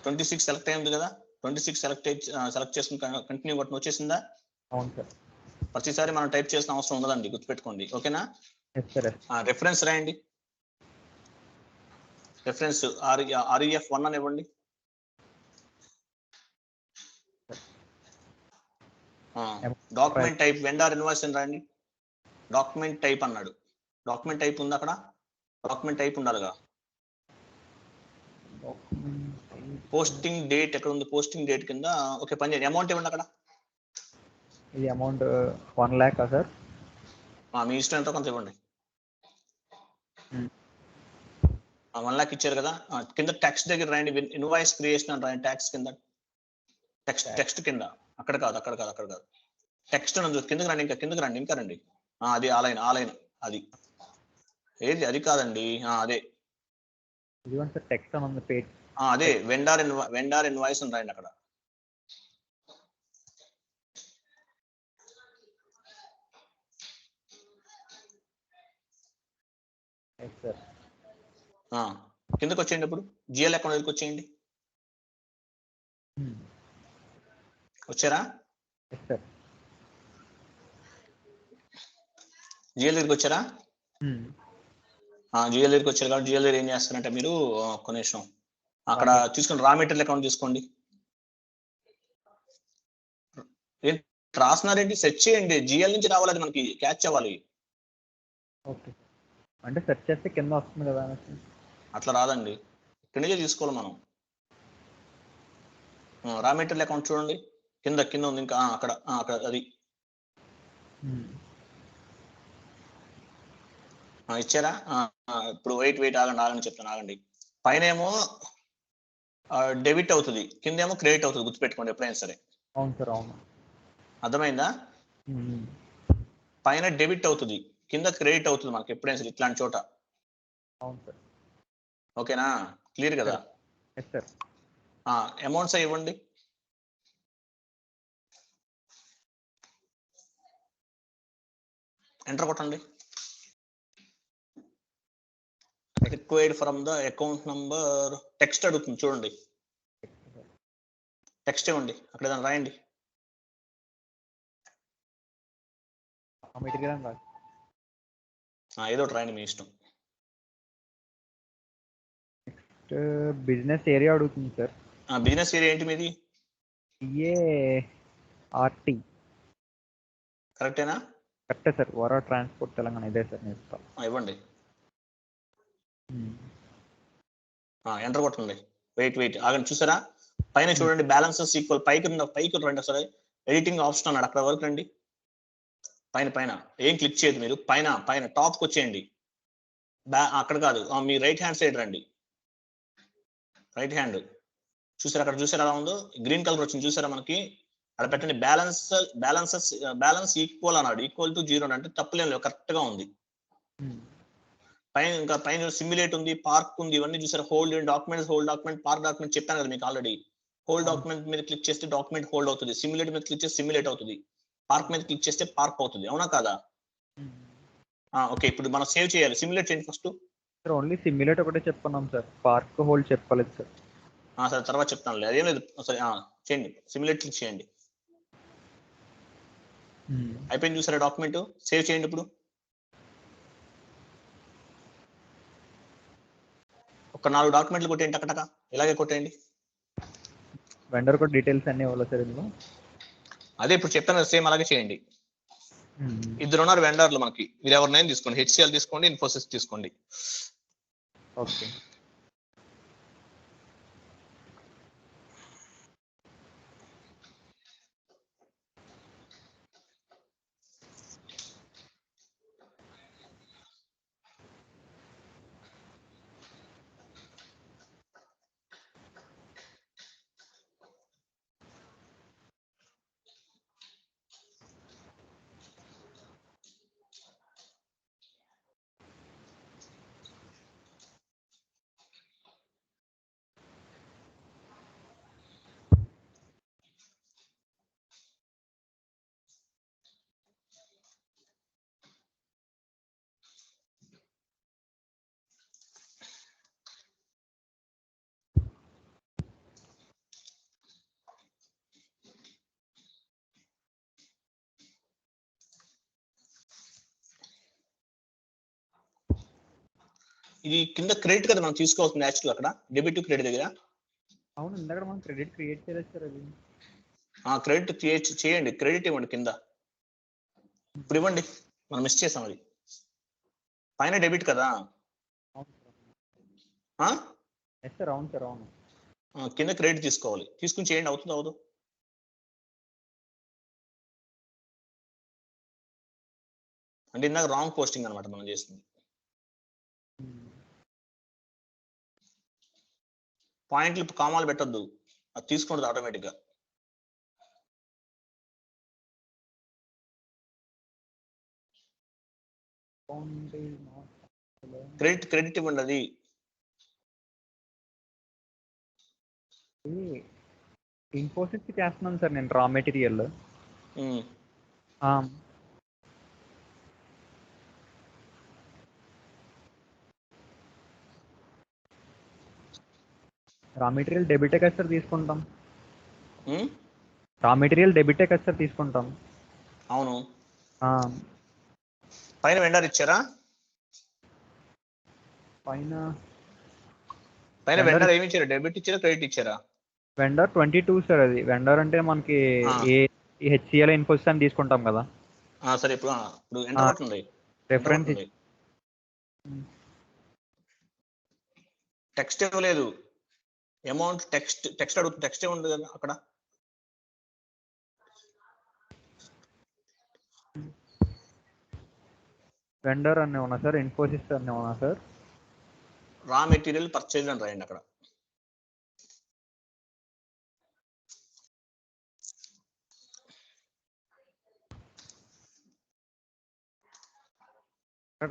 26 సెలెక్ట్ అయింది కదా, 26 సెలెక్ట్ చేసుకుని కంటిన్యూ బటన్ వచ్చేసిందా? అవును సార్. ప్రతిసారి మనం టైప్ చేసిన అవసరం ఉండదండి, గుర్తుపెట్టుకోండి. ఓకేనా? రెఫరెన్స్ రాయండి. రెఫరెన్స్ REF1 అని ఇవ్వండి. డాక్యుమెంట్ టైప్ వెండర్ ఇన్వాయిస్ అని రాయండి. డాక్యుమెంట్ టైప్ అన్నాడు. డాక్యుమెంట్ టైప్ ఉంది అక్కడ, డాక్యుమెంట్ టైప్ ఉండాలిగా. పోస్టింగ్ డేట్ ఎక్కడ ఉంది? పోస్టింగ్ డేట్ కింద ఓకే పని చేయండి. అమౌంట్ ఇవ్వండి అక్కడ. ఇది అమౌంట్ 1 lakh సార్? మీ ఇష్టం ఎంతో కొంత ఇవ్వండి. 1 lakh ఇచ్చారు కదా, కింద టెక్స్ట్ దగ్గర రాయండి. ఇన్వాయిస్ క్రియేషన్ అని రాయండి. ట్యాక్స్ కింద టెక్స్ట్ కింద, అక్కడ కాదు. టెక్స్ట్ అని కిందకి రండి, ఇంకా రండి. అది ఆలైన్ అది ఏది, అది కాదండి, అదే టెక్స్ట్ అని ఉంది పేజ్. అదే వెండర్ ఇన్వాయిస్ అని రాయండి అక్కడ. కిందకి వచ్చేయండి. ఇప్పుడు జిఎల్ అకౌంట్ దగ్గరికి వచ్చేయండి. వచ్చారా? జిఎల్ దగ్గరికి వచ్చారా? జిఎల్ దగ్గరికి వచ్చారు కాబట్టి జిఎల్ దగ్గర ఏం చేస్తారంటే మీరు ఒక్క నిమిషం అక్కడ తీసుకుని రా మెటీరియల్ అకౌంట్ తీసుకోండి. రాస్తున్నారేంటి? సెర్చ్ చేయండి. జిఎల్ నుంచి రావాలి, అది మనకి క్యాచ్ అవ్వాలి. ఓకే అంటే సెర్చ్ చేస్తే కింద వస్తుంది కదా? అట్లా రాదండి, ఇక్కడి నుంచే తీసుకోవాలి మనం. రా మెటీరియల్ అకౌంట్ చూడండి, కింద ఉంది ఇంకా, అక్కడ అది ఇచ్చారా? ఇప్పుడు వెయిట్ ఆగండి చెప్తాను. పైన ఏమో డెబిట్ అవుతుంది, కిందేమో క్రెడిట్ అవుతుంది. గుర్తుపెట్టుకోండి ఎప్పుడైనా సరే. అవును సార్, అవును. అర్థమైందా? పైన డెబిట్ అవుతుంది, కింద క్రెడిట్ అవుతుంది మనకి ఎప్పుడైనా సరే ఇట్లాంటి చోట. అవును సార్. ఓకేనా? క్లియర్ కదా? అమౌంట్స్ ఇవ్వండి. ఎంటర్ కొట్టండి. Required from the account number text అడుగుతుంది చూడండి. టెక్స్ట్ ఇవ్వండి, అక్కడ ఏదైనా రాయండి. ఏదో ఒకటి రాయండి, మీ ఇష్టం. బిజినెస్ ఏరియా అడుగుతుంది సార్. బిజినెస్ ఏరియా ఏంటి మీది? ఆర్టీ కరెక్టేనా? కరెక్టే సార్. వరా ట్రాన్స్పోర్ట్ తెలంగాణ, ఇదే సార్. ఇవ్వండి. ఎంటర్ కొట్టండి. వెయిట్ ఆగండి. చూసారా? పైన చూడండి, బ్యాలెన్సెస్ ఈక్వల్. పైకి రండి సరే. ఎడిటింగ్ ఆప్షన్ అన్నాడు, అక్కడ వరకు రండి. పైన ఏం క్లిక్ చేయదు మీరు. పైన టాప్కి వచ్చేయండి. అక్కడ కాదు, మీ రైట్ హ్యాండ్ సైడ్ రండి. రైట్ హ్యాండ్ చూసారా? అక్కడ చూసారా ఎలా ఉందో? గ్రీన్ కలర్ వచ్చింది చూసారా మనకి? అక్కడ పెట్టండి బ్యాలెన్స్ ఈక్వల్ అన్నాడు. ఈక్వల్ టు 0 అంటే తప్పులేం లేవు, కరెక్ట్ గా ఉంది. పైన సిమ్యులేట్ ఉంది, పార్క్ ఉంది, ఇవన్నీ చూసారా? హోల్డ్ డాక్యుమెంట్ పార్క్ డాక్యుమెంట్ చెప్పాను కదా మీకు ఆల్రెడీ. హోల్డ్ డాక్యుమెంట్ మీద క్లిక్ చేస్తే డాక్యుమెంట్ హోల్డ్ అవుతుంది. సిమ్యులేట్ మీద క్లిక్ చేస్తే సిమ్యులేట్ అవుతుంది. పార్క్ మీద క్లిక్ చేస్తే పార్క్ అవుతుంది. అవునా కాదా? ఓకే, ఇప్పుడు మనం సేవ్ చేయాలి. సిమ్యులేట్ చేయండి ఫస్ట్. సార్ ఓన్లీ సిమ్యులేట్ ఒకటే చెప్పుకున్నాం సార్, పార్క్ హోల్డ్ చెప్పలేదు సార్. సరే తర్వాత చెప్తాను, అదేం లేదు. సరే చేయండి, సిమ్యులేట్ క్లిక్ చేయండి. అయిపోయింది చూసారా? డాక్యుమెంట్ సేవ్ చేయండి. ఇప్పుడు ఒక 4 డాక్యుమెంట్లు కొట్టేయండి, టకటక ఇలాగే కొట్టేయండి. వెండర్ కూడా డీటెయిల్స్ అన్ని ఇవ్వాలి సార్ ఇందులో. అదే ఇప్పుడు చెప్పాను, సేమ్ అలాగే చేయండి. 2 ఉన్నారు వెండర్లు మనకి. మీరు ఎవరినైనా తీసుకోండి, హెచ్సిఎల్ తీసుకోండి, ఇన్ఫోసిస్ తీసుకోండి. ఓకే. ఇది కింద క్రెడిట్ కదా మనం తీసుకోవాల్సింది యాక్చువల్ అక్కడ డెబిట్ క్రెడిట్ దగ్గర. అవును, ఇందాక మనం క్రెడిట్ క్రియేట్ చేయలేదు సార్ అది. క్రెడిట్ చేయండి, క్రెడిట్ ఇవ్వండి కింద. ఇప్పుడు ఇవ్వండి, మనం మిస్ చేసాం అది. పైన డెబిట్ కదా. అవును సార్. ఎస్ సార్, అవును సార్, అవును. కింద క్రెడిట్ తీసుకోవాలి, తీసుకుని చేయండి. అవుతుంది అవదు. అంటే ఇందాక రాంగ్ పోస్టింగ్ అనమాట మనం చేసింది. పాయింట్లు కామాలు పెట్టద్దు, అది తీసుకుంటుంది ఆటోమేటిక్ గా. క్రెడిట్ ఇవ్వండి అది. ఇన్ఫోసిస్ కి చేస్తున్నాను సార్ నేను రా మెటీరియల్. రా మెటీరియల్ డెబిటే కదా సార్ తీసుకుంటాం. రా మెటీరియల్ డెబిటే కదా సార్ తీసుకుంటాం. అవును. పైన వెండర్ ఇచ్చారా? పైన వెండర్ ఏమి ఇచ్చారా? డెబిట్ ఇచ్చారా, క్రెడిట్ ఇచ్చారా? Vendor 22 sir. అది వెండర్ అంటే మనకి హెచ్సిఎల్ ఇన్ఫోసిస్ అని తీసుకుంటాం కదా. సరే, ఇప్పుడు ఎంటర్ కొట్టండి. రెఫరెన్స్ టెక్స్ట్ ఇవ్వలేదు, అమౌంట్ టెక్స్ట్ అడుగుతుంది. టెక్స్ట్ ఏముంది కదా అక్కడ. వెండర్ అని ఉన్నా సార్, ఇన్ఫోసిస్ అని ఉన్నా సార్. రా మెటీరియల్ పర్చేజ్ అని రాయండి అక్కడ.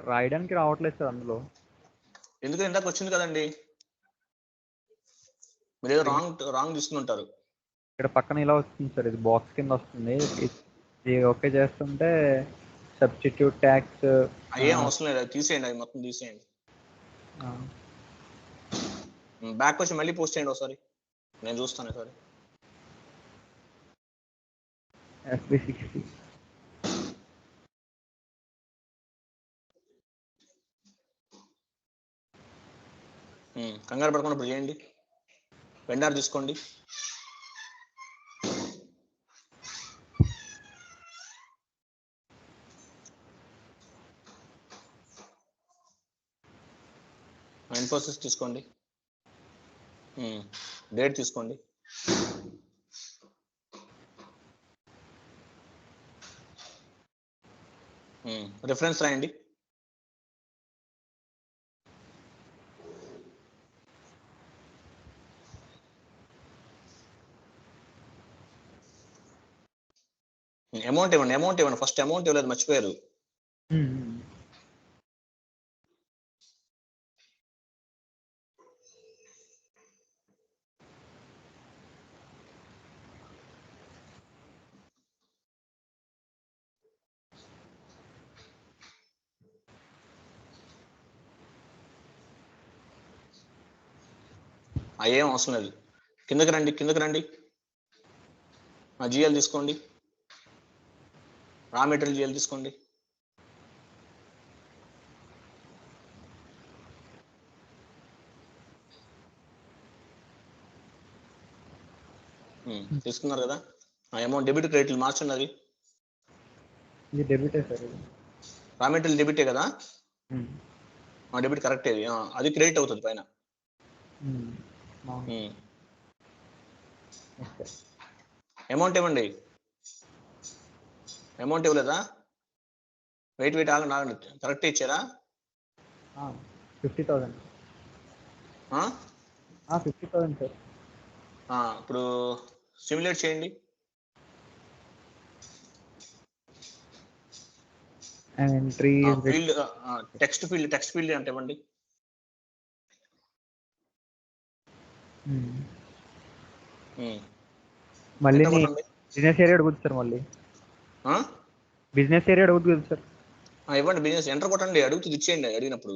రాయడానికి రావట్లేదు సార్ అందులో. ఎందుకంటే ఇందాక వచ్చింది కదండి, మీరు ఏదో రాంగ్ తీసుకుంటారు. ఇక్కడ పక్కన ఇలా వస్తుంది సార్, ఇది బాక్స్ కింద వస్తుంది. ఇది ఓకే చేస్తుంటే సబ్స్టిట్యూట్ ట్యాక్స్ ఏం అవసరం లేదు, అది తీసేయండి, అది మొత్తం తీసేయండి. బ్యాక్ వచ్చి మళ్ళీ పోస్ట్ చేయండి ఒకసారి, నేను చూస్తాను. Sorry, S360. కంగారు పడకుండా ఇప్పుడు చేయండి. వెండర్ తీసుకోండి. ఇన్ఫోసిస్ తీసుకోండి. డేట్ తీసుకోండి. రిఫరెన్స్ రాయండి. అమౌంట్ ఇవ్వండి. ఫస్ట్ అమౌంట్ ఇవ్వలేదు, మర్చిపోయారు. ఏం అవసరం లేదు, కిందకి రండి. జిఎల్ తీసుకోండి, రా మెటీరియల్ జిఎల్ తీసుకోండి. తీసుకున్నారు కదా. అమౌంట్ డెబిట్ క్రెడిట్ మార్చండి. అది డెబిటే సార్. రా మెటీరియల్ డెబిటే కదా. Debit correct. అది క్రెడిట్ అవుతుంది పైన. అమౌంట్ ఇవ్వండి. అమౌంట్ ఇవ్వలేదా? వెయిట్ ఆగండి. కరెక్ట్ ఇచ్చారా? 50,000. 50,000 సార్. ఇప్పుడు సిమ్యులేట్ చేయండి. ఎంట్రీ ఫీల్డ్ టెక్స్ట్ ఫీల్డ్ అంటే ఇవ్వండి. మళ్ళీ బిజినెస్ ఏరియా అడుగుతుంది సార్. మళ్ళీ బిజినెస్ ఏరియా అడుగుతుంది సార్. ఇవ్వండి, బిజినెస్ ఎంటర్ కొట్టండి. అడుగుతుంది, ఇచ్చేయండి అడిగినప్పుడు.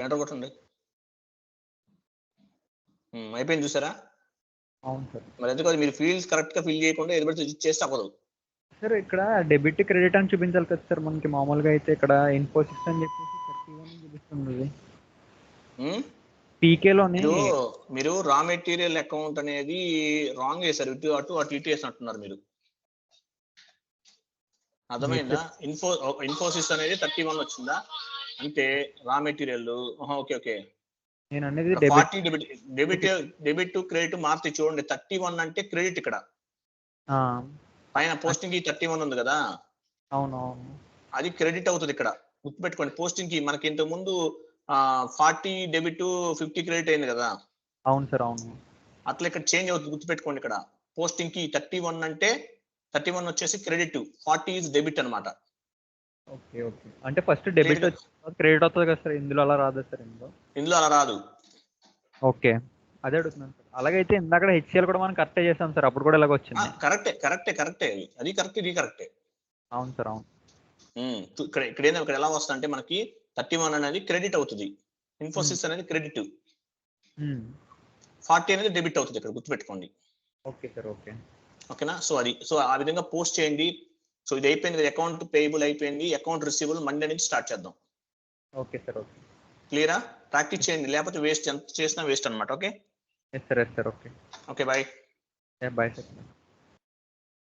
ఎంటర్ కొట్టండి. అయిపోయింది, చూసారా? అవును సార్. మరి ఎందుకంటే మీరు ఫీల్డ్స్ కరెక్ట్ గా ఫిల్ చేయకుండా ఏది పడితే చేస్తే అవ్వదు. సార్ ఇక్కడ డెబిట్ క్రెడిట్ అని చూపించాలి కదా సార్ మనకి మామూలుగా అయితే ఇక్కడ ఇన్ఫోసిస్ అని చెప్పేసి 31 అని చూపిస్తుంది పీకేలోని. మీరు రా మెటీరియల్ అకౌంట్ అనేది రాంగ్ చేశారు, అటు ఇటు వేసినట్టున్నారు మీరు. అర్థమైందా? ఇన్ఫోసిస్ అనేది 31 వచ్చిందా అంటే రా మెటీరియల్. ఓకే నేను అనేది 40 డెబిట్ క్రెడిట్ మార్చి చూడండి. 31 అంటే క్రెడిట్ ఇక్కడ పైన పోస్టింగ్ కి 31 ఉంది కదా, అవును అది క్రెడిట్ అవుతుంది ఇక్కడ. గుర్తుపెట్టుకోండి, పోస్టింగ్ కి మనకి ఇంతకు ముందు 40 డెబిట్ 50 క్రెడిట్ అయింది కదా. అవును సార్ అవును. అట్లా ఇక్కడ చేంజ్ అవుతుంది, గుర్తుపెట్టుకోండి. ఇక్కడ పోస్టింగ్ కి 31 అంటే 31 వచ్చేసి క్రెడిట్, 40 ఈజ్ డెబిట్ అనమాట. ఓకే అంటే ఫస్ట్ డెబిట్ క్రెడిట్ అవుతుంది కదా సార్, ఇందులో అలా రాదా సార్? ఇందులో అలా రాదు. ఓకే అదే అడుగుతున్నాను సార్. అలాగైతే ఇందాక హెచ్సిఎల్ కూడా మనం కరెక్టే చేసాం సార్, అప్పుడు కూడా ఇలాగ వచ్చింది. కరెక్టే అది కరెక్ట్, ఇది కరెక్టే. అవును సార్ అవును. ఇక్కడ ఎలా వస్తుంది అంటే మనకి 31 అనేది క్రెడిట్ అవుతుంది, ఇన్ఫోసిస్ అనేది క్రెడిట్, 40 అనేది డెబిట్ అవుతుంది ఇక్కడ, గుర్తుపెట్టుకోండి. ఓకే సార్ ఓకేనా? సో ఆ విధంగా పోస్ట్ చేయండి. సో ఇది అయిపోయింది కదా, అకౌంట్ పేయబుల్ అయిపోయింది, అకౌంట్ రిసీవబుల్ మండే నుంచి స్టార్ట్ చేద్దాం. ఓకే సార్ క్లియరా? ప్రాక్టీస్ చేయండి, లేకపోతే వేస్ట్, ఎంత చేసినా వేస్ట్ అనమాట. Okay yes sir okay bye bye sir.